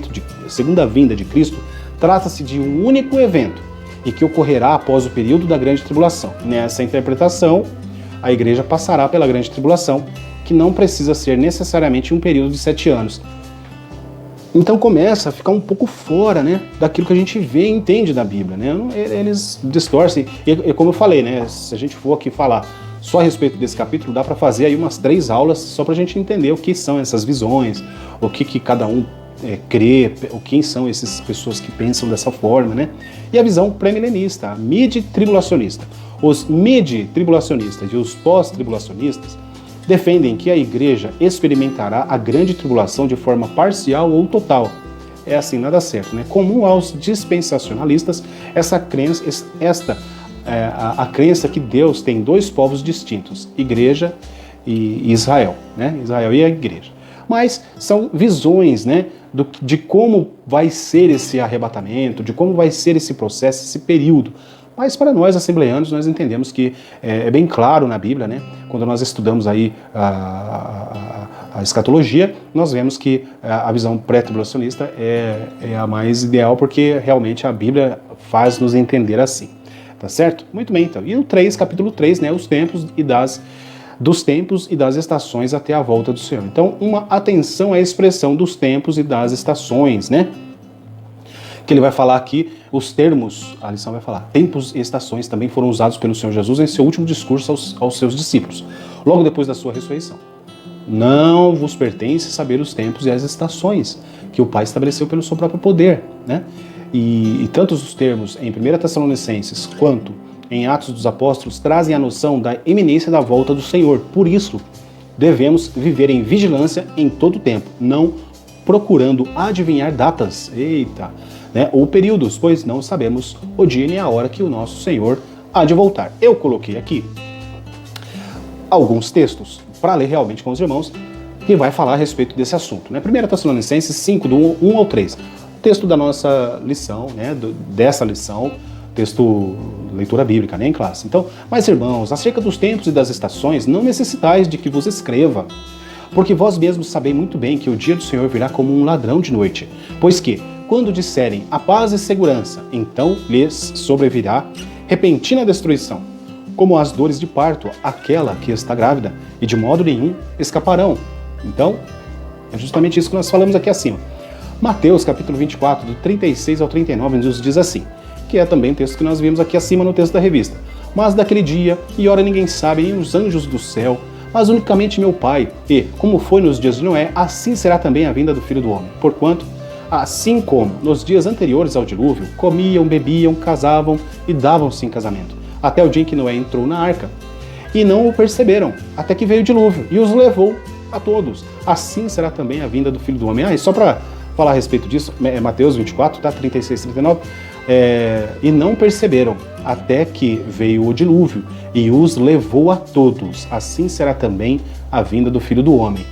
vinda de Cristo trata-se de um único evento e que ocorrerá após o período da grande tribulação. Nessa interpretação, a igreja passará pela grande tribulação, que não precisa ser necessariamente um período de 7 anos. Então começa a ficar um pouco fora, né, daquilo que a gente vê e entende da Bíblia, né? Eles distorcem, e como eu falei, né, se a gente for aqui falar só a respeito desse capítulo, dá para fazer aí umas 3 aulas só para a gente entender o que são essas visões, o que cada um crê, quem são essas pessoas que pensam dessa forma, né? E a visão pré-milenista, a mid-tribulacionista. Os mid-tribulacionistas e os pós-tribulacionistas defendem que a igreja experimentará a grande tribulação de forma parcial ou total. É assim, nada certo, né? Comum aos dispensacionalistas a crença que Deus tem 2 povos distintos, igreja e Israel, né? Israel e a igreja. Mas são visões, né, de como vai ser esse arrebatamento, de como vai ser esse processo, esse período. Mas para nós, assembleanos, nós entendemos que é bem claro na Bíblia, né? Quando nós estudamos aí a escatologia, nós vemos que a visão pré-tribulacionista é a mais ideal, porque realmente a Bíblia faz nos entender assim, tá certo? Muito bem, então. E o capítulo 3, né? Os tempos dos tempos e das estações até a volta do Senhor. Então, uma atenção à expressão dos tempos e das estações, né? Que ele vai falar aqui, os termos, a lição vai falar, tempos e estações também foram usados pelo Senhor Jesus em seu último discurso aos seus discípulos, logo depois da sua ressurreição. Não vos pertence saber os tempos e as estações que o Pai estabeleceu pelo seu próprio poder, né? E tanto os termos em 1 Tessalonicenses quanto em Atos dos Apóstolos trazem a noção da iminência da volta do Senhor. Por isso, devemos viver em vigilância em todo o tempo, não procurando adivinhar datas. Eita! Né, ou períodos, pois não sabemos o dia nem a hora que o nosso Senhor há de voltar. Eu coloquei aqui alguns textos para ler realmente com os irmãos, que vai falar a respeito desse assunto, né? 1 Tessalonicenses 5, do 1 ao 3. Texto da nossa lição, né? Dessa lição, texto leitura bíblica, né, em classe. Então, mas irmãos, acerca dos tempos e das estações, não necessitais de que vos escreva, porque vós mesmos sabeis muito bem que o dia do Senhor virá como um ladrão de noite. Pois que, quando disserem a paz e segurança, então lhes sobrevirá repentina destruição, como as dores de parto, aquela que está grávida, e de modo nenhum escaparão. Então, é justamente isso que nós falamos aqui acima. Mateus, capítulo 24, do 36 ao 39, nos diz assim, que é também o texto que nós vimos aqui acima no texto da revista. Mas daquele dia e hora ninguém sabe, nem os anjos do céu, mas unicamente meu Pai. E, como foi nos dias de Noé, assim será também a vinda do Filho do Homem. Porquanto, assim como nos dias anteriores ao dilúvio, comiam, bebiam, casavam e davam-se em casamento, até o dia em que Noé entrou na arca. E não o perceberam, até que veio o dilúvio e os levou a todos. Assim será também a vinda do Filho do Homem. E só para falar a respeito disso, é Mateus 24, tá? 36 e 39. E não perceberam, até que veio o dilúvio e os levou a todos. Assim será também a vinda do Filho do Homem.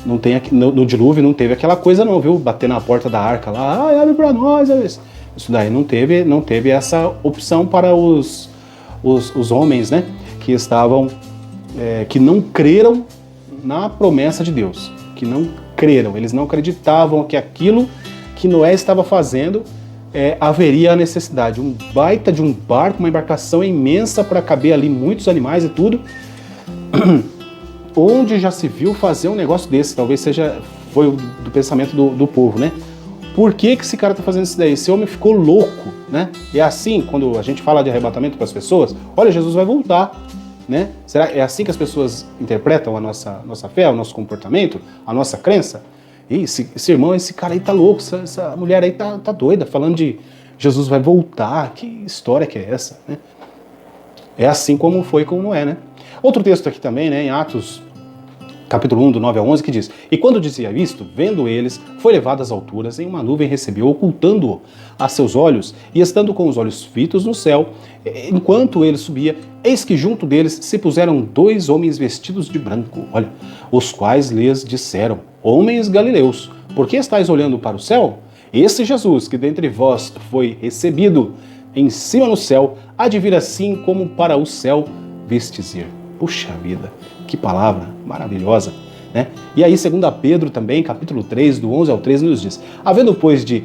Não tem, no dilúvio não teve aquela coisa não, viu? Bater na porta da arca lá, abre para nós. Isso daí não teve essa opção para os homens, né? Que estavam, que não creram na promessa de Deus, que não creram, eles não acreditavam que aquilo que Noé estava fazendo haveria a necessidade, um baita de um barco, uma embarcação imensa para caber ali muitos animais e tudo, onde já se viu fazer um negócio desse, talvez foi do pensamento do povo, né? Por que esse cara está fazendo isso daí? Esse homem ficou louco, né? E é assim, quando a gente fala de arrebatamento para as pessoas, olha, Jesus vai voltar, né? É assim que as pessoas interpretam a nossa fé, o nosso comportamento, a nossa crença? E esse irmão, esse cara aí tá louco, essa mulher aí tá doida, falando de Jesus vai voltar, que história que é essa, né? É assim como foi com Noé, né? Outro texto aqui também, né, em Atos, capítulo 1, do 9 ao 11, que diz: E quando dizia isto, vendo eles, foi levado às alturas, em uma nuvem recebeu, ocultando-o a seus olhos, e estando com os olhos fitos no céu, enquanto ele subia, eis que junto deles se puseram 2 homens vestidos de branco, olha, os quais lhes disseram: Homens galileus, por que estáis olhando para o céu? Esse Jesus, que dentre vós foi recebido em cima no céu, há de vir assim como para o céu vestes ir. Puxa vida, que palavra maravilhosa, né? E aí, 2 Pedro também, capítulo 3, do 11 ao 13, nos diz: Havendo, pois, de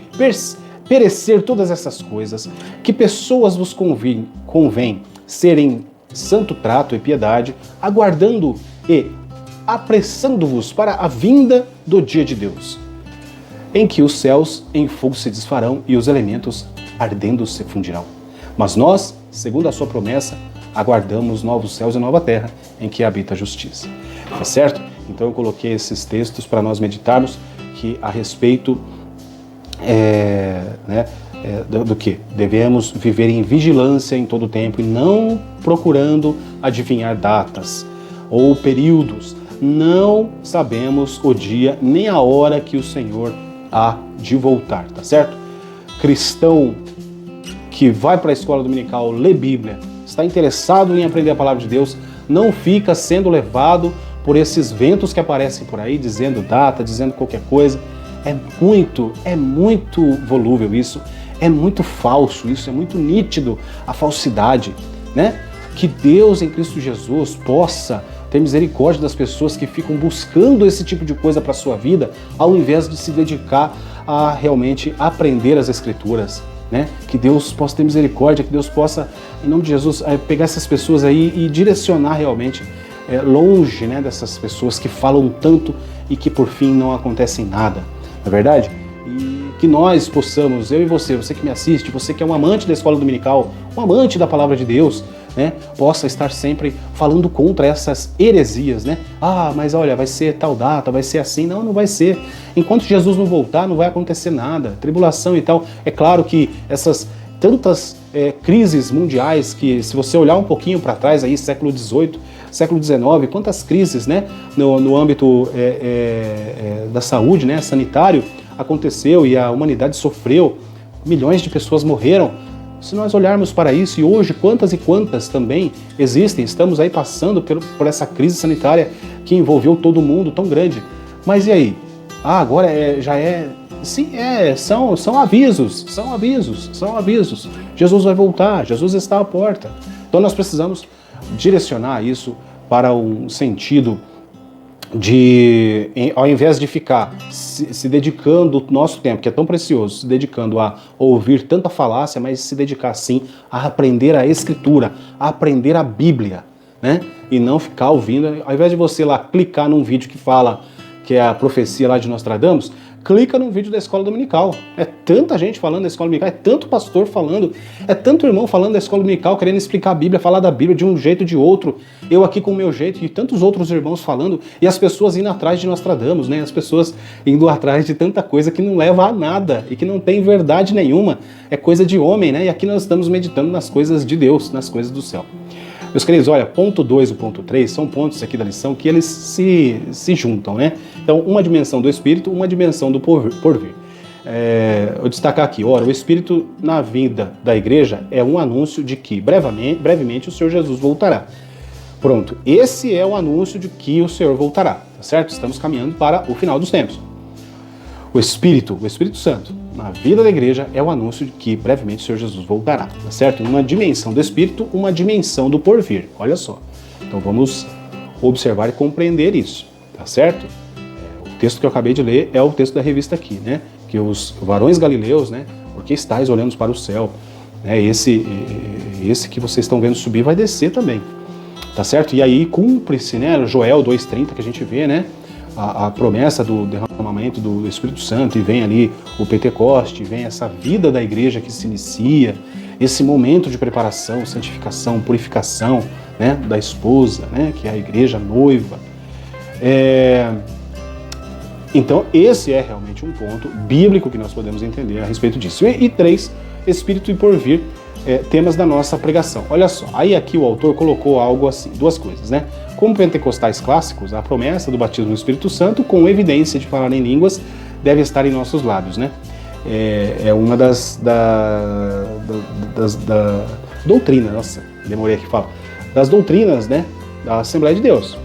perecer todas essas coisas, que pessoas vos convém serem santo trato e piedade, aguardando e apressando-vos para a vinda do dia de Deus, em que os céus em fogo se desfarão e os elementos ardendo se fundirão. Mas nós, segundo a sua promessa, aguardamos novos céus e nova terra, em que habita a justiça. Tá certo? Então eu coloquei esses textos para nós meditarmos que a respeito do que devemos viver em vigilância em todo o tempo e não procurando adivinhar datas ou períodos. Não sabemos o dia nem a hora que o Senhor há de voltar, tá certo? Cristão que vai para a escola dominical, lê Bíblia, está interessado em aprender a palavra de Deus, não fica sendo levado por esses ventos que aparecem por aí, dizendo data, dizendo qualquer coisa. É muito volúvel isso, é muito falso isso, é muito nítido a falsidade, né? Que Deus em Cristo Jesus possa ter misericórdia das pessoas que ficam buscando esse tipo de coisa para a sua vida, ao invés de se dedicar a realmente aprender as Escrituras, né? Que Deus possa ter misericórdia, que Deus possa, em nome de Jesus, pegar essas pessoas aí e direcionar realmente longe, né, dessas pessoas que falam tanto e que por fim não acontece nada, não é verdade? E que nós possamos, eu e você que me assiste, você que é um amante da escola dominical, um amante da palavra de Deus, né, possa estar sempre falando contra essas heresias, né? Ah, mas olha, vai ser tal data, vai ser assim. Não, não vai ser. Enquanto Jesus não voltar, não vai acontecer nada. Tribulação e tal. É claro que essas tantas crises mundiais que, se você olhar um pouquinho para trás, aí, século XVIII, século XIX, quantas crises, né, no âmbito da saúde, né, sanitário, aconteceu e a humanidade sofreu, milhões de pessoas morreram. Se nós olharmos para isso, e hoje quantas e quantas também existem, estamos aí passando por essa crise sanitária que envolveu todo mundo tão grande. Mas e aí? Ah, agora já é... Sim, são avisos, são avisos, são avisos. Jesus vai voltar, Jesus está à porta. Então nós precisamos direcionar isso para um sentido de, ao invés de ficar se dedicando o nosso tempo, que é tão precioso, se dedicando a ouvir tanta falácia, mas se dedicar sim a aprender a Escritura, a aprender a Bíblia, né? E não ficar ouvindo, ao invés de você lá clicar num vídeo que fala que é a profecia lá de Nostradamus, clica num vídeo da escola dominical. É tanta gente falando da escola dominical, é tanto pastor falando, é tanto irmão falando da escola dominical, querendo explicar a Bíblia, falar da Bíblia de um jeito ou de outro, eu aqui com o meu jeito e tantos outros irmãos falando, e as pessoas indo atrás de Nostradamus, né? As pessoas indo atrás de tanta coisa que não leva a nada e que não tem verdade nenhuma, é coisa de homem, né? E aqui nós estamos meditando nas coisas de Deus, nas coisas do céu. Meus queridos, olha, ponto 2 e ponto 3 são pontos aqui da lição que eles se juntam, né? Então, uma dimensão do Espírito, uma dimensão do porvir. Eu destacar aqui, ora, o Espírito na vinda da igreja é um anúncio de que brevemente o Senhor Jesus voltará. Pronto, esse é o anúncio de que o Senhor voltará, tá certo? Estamos caminhando para o final dos tempos. O Espírito Santo, na vida da igreja, é o anúncio de que brevemente o Senhor Jesus voltará, tá certo? Uma dimensão do Espírito, uma dimensão do porvir, olha só. Então vamos observar e compreender isso, tá certo? O texto que eu acabei de ler é o texto da revista aqui, né? Que os varões galileus, né? Porque estáis olhando para o céu, né? Esse que vocês estão vendo subir vai descer também, tá certo? E aí cumpre-se, né? Joel 2,30 que a gente vê, né? A promessa do derramamento do Espírito Santo, e vem ali o Pentecoste, vem essa vida da igreja que se inicia, esse momento de preparação, santificação, purificação, né, da esposa, né, que é a igreja noiva. Então esse é realmente um ponto bíblico que nós podemos entender a respeito disso. E 3, Espírito e porvir, temas da nossa pregação. Olha só, aí aqui o autor colocou algo assim, duas coisas, né? Como pentecostais clássicos, a promessa do batismo no Espírito Santo, com evidência de falar em línguas, deve estar em nossos lábios, né? É uma das doutrinas, nossa, demorei aqui falar, das doutrinas, né, da Assembleia de Deus.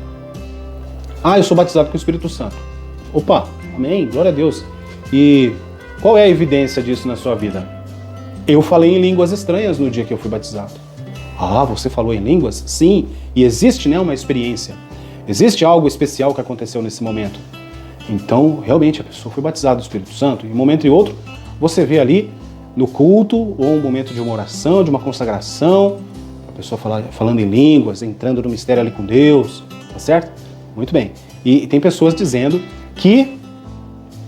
Eu sou batizado com o Espírito Santo. Opa, amém, glória a Deus. E qual é a evidência disso na sua vida? Eu falei em línguas estranhas no dia que eu fui batizado. Você falou em línguas? Sim, e existe, né, uma experiência. Existe algo especial que aconteceu nesse momento. Então, realmente, a pessoa foi batizada do Espírito Santo. E um momento e outro, você vê ali no culto, ou um momento de uma oração, de uma consagração, a pessoa falando em línguas, entrando no mistério ali com Deus, tá certo? Muito bem. E tem pessoas dizendo que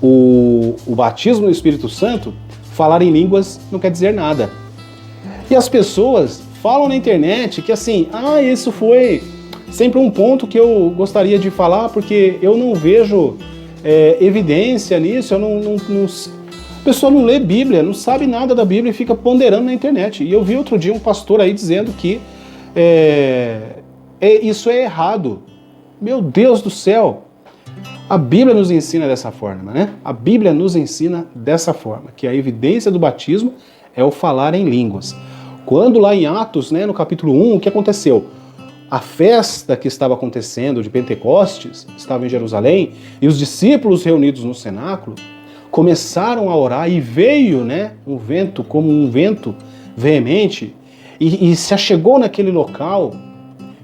o batismo no Espírito Santo, falar em línguas não quer dizer nada. E as pessoas falam na internet que assim, isso foi sempre um ponto que eu gostaria de falar, porque eu não vejo evidência nisso, a pessoa não lê Bíblia, não sabe nada da Bíblia e fica ponderando na internet. E eu vi outro dia um pastor aí dizendo que isso é errado. Meu Deus do céu! A Bíblia nos ensina dessa forma, né? A Bíblia nos ensina dessa forma, que a evidência do batismo é o falar em línguas. Quando lá em Atos, né, no capítulo 1, o que aconteceu? A festa que estava acontecendo de Pentecostes estava em Jerusalém, e os discípulos reunidos no cenáculo começaram a orar, e veio, né, um vento como um vento veemente, e se achegou naquele local,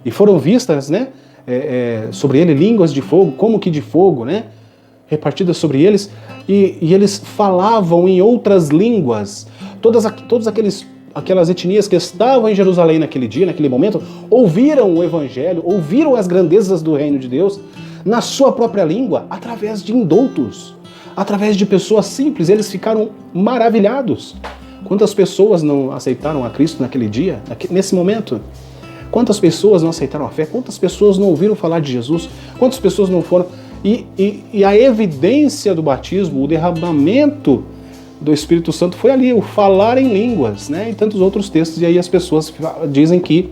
e foram vistas, né, sobre ele línguas de fogo, como que de fogo, né, repartidas sobre eles, e eles falavam em outras línguas. Todas aquelas etnias que estavam em Jerusalém naquele dia, naquele momento, ouviram o Evangelho, ouviram as grandezas do reino de Deus na sua própria língua, através de indoutos, através de pessoas simples. Eles ficaram maravilhados. Quantas pessoas não aceitaram a Cristo naquele dia, nesse momento? Quantas pessoas não aceitaram a fé? Quantas pessoas não ouviram falar de Jesus? Quantas pessoas não foram? E a evidência do batismo, o derramamento do Espírito Santo foi ali, o falar em línguas, né? E tantos outros textos. E aí as pessoas dizem que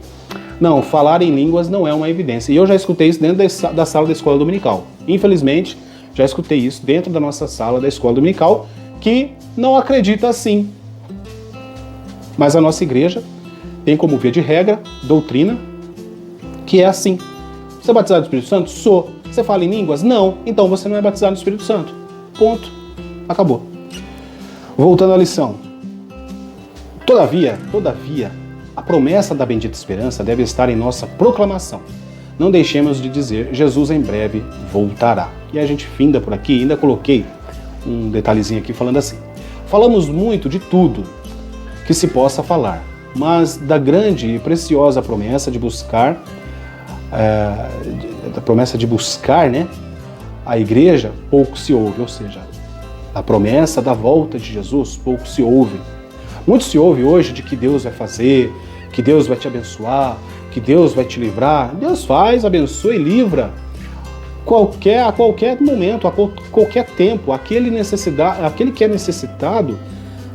não, falar em línguas não é uma evidência. E eu já escutei isso dentro da sala da escola dominical. Infelizmente, já escutei isso dentro da nossa sala da escola dominical, que não acredita assim. Mas a nossa igreja tem como via de regra, doutrina, que é assim. Você é batizado no Espírito Santo? Sou. Você fala em línguas? Não. Então você não é batizado no Espírito Santo. Ponto. Acabou. Voltando à lição. Todavia, a promessa da bendita esperança deve estar em nossa proclamação. Não deixemos de dizer, Jesus em breve voltará. E a gente finda por aqui, ainda coloquei um detalhezinho aqui falando assim. Falamos muito de tudo que se possa falar, mas da grande e preciosa promessa de buscar, né, a igreja, pouco se ouve, ou seja, a promessa da volta de Jesus, pouco se ouve. Muito se ouve hoje de que Deus vai fazer, que Deus vai te abençoar, que Deus vai te livrar. Deus faz, abençoa e livra a qualquer momento, a qualquer tempo. Aquele que é necessitado,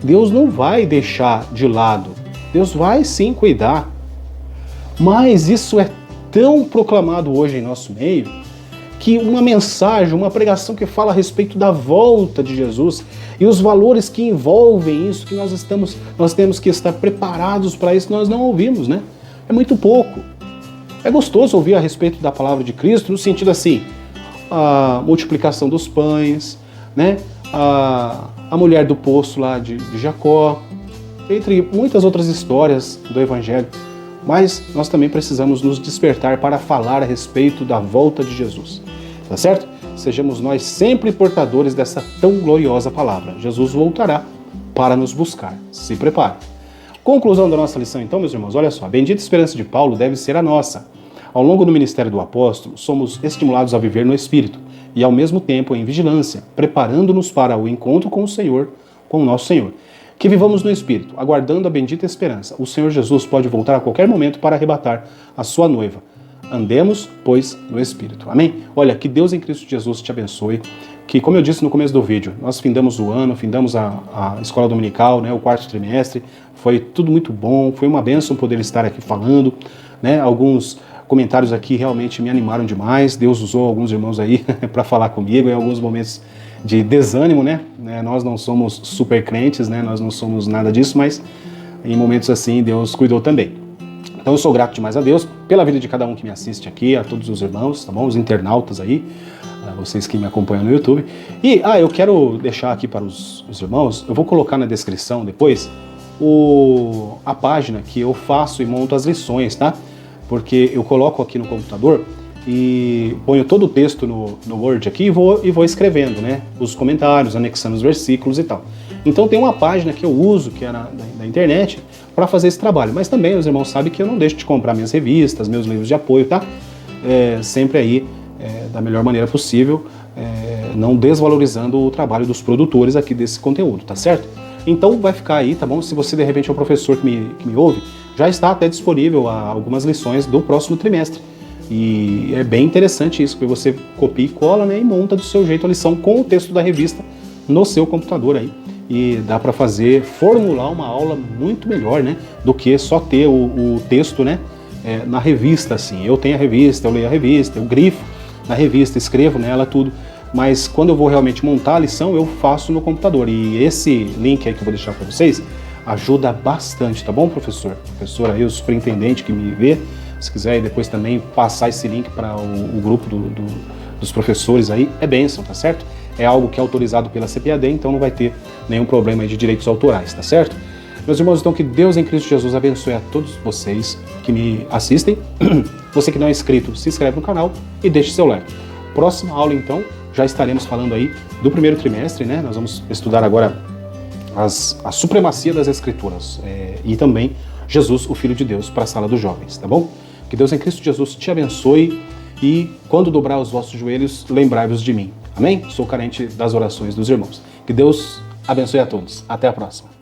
Deus não vai deixar de lado. Deus vai sim cuidar. Mas isso é tão proclamado hoje em nosso meio, que uma mensagem, uma pregação que fala a respeito da volta de Jesus e os valores que envolvem isso, que nós temos que estar preparados para isso, nós não ouvimos, né? É muito pouco. É gostoso ouvir a respeito da palavra de Cristo, no sentido assim, a multiplicação dos pães, né? A mulher do poço lá de Jacó, entre muitas outras histórias do Evangelho. Mas nós também precisamos nos despertar para falar a respeito da volta de Jesus. Tá certo? Sejamos nós sempre portadores dessa tão gloriosa palavra. Jesus voltará para nos buscar. Se prepare. Conclusão da nossa lição então, meus irmãos, olha só. A bendita esperança de Paulo deve ser a nossa. Ao longo do ministério do apóstolo, somos estimulados a viver no Espírito e ao mesmo tempo em vigilância, preparando-nos para o encontro com o Senhor, com o nosso Senhor. Que vivamos no Espírito, aguardando a bendita esperança. O Senhor Jesus pode voltar a qualquer momento para arrebatar a sua noiva. Andemos, pois, no Espírito. Amém? Olha, que Deus em Cristo Jesus te abençoe. Que, como eu disse no começo do vídeo, nós findamos o ano, findamos a escola dominical, né, o quarto trimestre. Foi tudo muito bom, foi uma bênção poder estar aqui falando, né? Alguns comentários aqui realmente me animaram demais. Deus usou alguns irmãos aí para falar comigo em alguns momentos de desânimo, né? Nós não somos super crentes, né? Nós não somos nada disso, mas em momentos assim Deus cuidou também. Então eu sou grato demais a Deus pela vida de cada um que me assiste aqui, a todos os irmãos, tá bom? Os internautas aí, vocês que me acompanham no YouTube. E eu quero deixar aqui para os irmãos, eu vou colocar na descrição depois a página que eu faço e monto as lições, tá? Porque eu coloco aqui no computador e ponho todo o texto no Word aqui e vou escrevendo, né? Os comentários, anexando os versículos e tal. Então tem uma página que eu uso, que é da internet, para fazer esse trabalho. Mas também os irmãos sabem que eu não deixo de comprar minhas revistas, meus livros de apoio, tá? Sempre aí, da melhor maneira possível, não desvalorizando o trabalho dos produtores aqui desse conteúdo, tá certo? Então vai ficar aí, tá bom? Se você de repente é um professor que me ouve, já está até disponível algumas lições do próximo trimestre. E é bem interessante isso, que você copia e cola, né, e monta do seu jeito a lição com o texto da revista no seu computador aí. E dá para formular uma aula muito melhor, né, do que só ter o texto, né, na revista, assim. Eu tenho a revista, eu leio a revista, eu grifo na revista, escrevo nela, tudo. Mas quando eu vou realmente montar a lição, eu faço no computador. E esse link aí que eu vou deixar para vocês ajuda bastante, tá bom, professor? Professor aí, o superintendente que me vê, se quiser aí depois também passar esse link para o grupo dos professores aí, é bênção, tá certo? É algo que é autorizado pela CPAD, então não vai ter nenhum problema aí de direitos autorais, tá certo? Meus irmãos, então que Deus em Cristo Jesus abençoe a todos vocês que me assistem. Você que não é inscrito, se inscreve no canal e deixe seu like. Próxima aula, então, já estaremos falando aí do primeiro trimestre, né? Nós vamos estudar agora a supremacia das Escrituras e também Jesus, o Filho de Deus, para a sala dos jovens, tá bom? Que Deus em Cristo Jesus te abençoe e quando dobrar os vossos joelhos, lembrai-vos de mim. Amém? Sou carente das orações dos irmãos. Que Deus abençoe a todos. Até a próxima.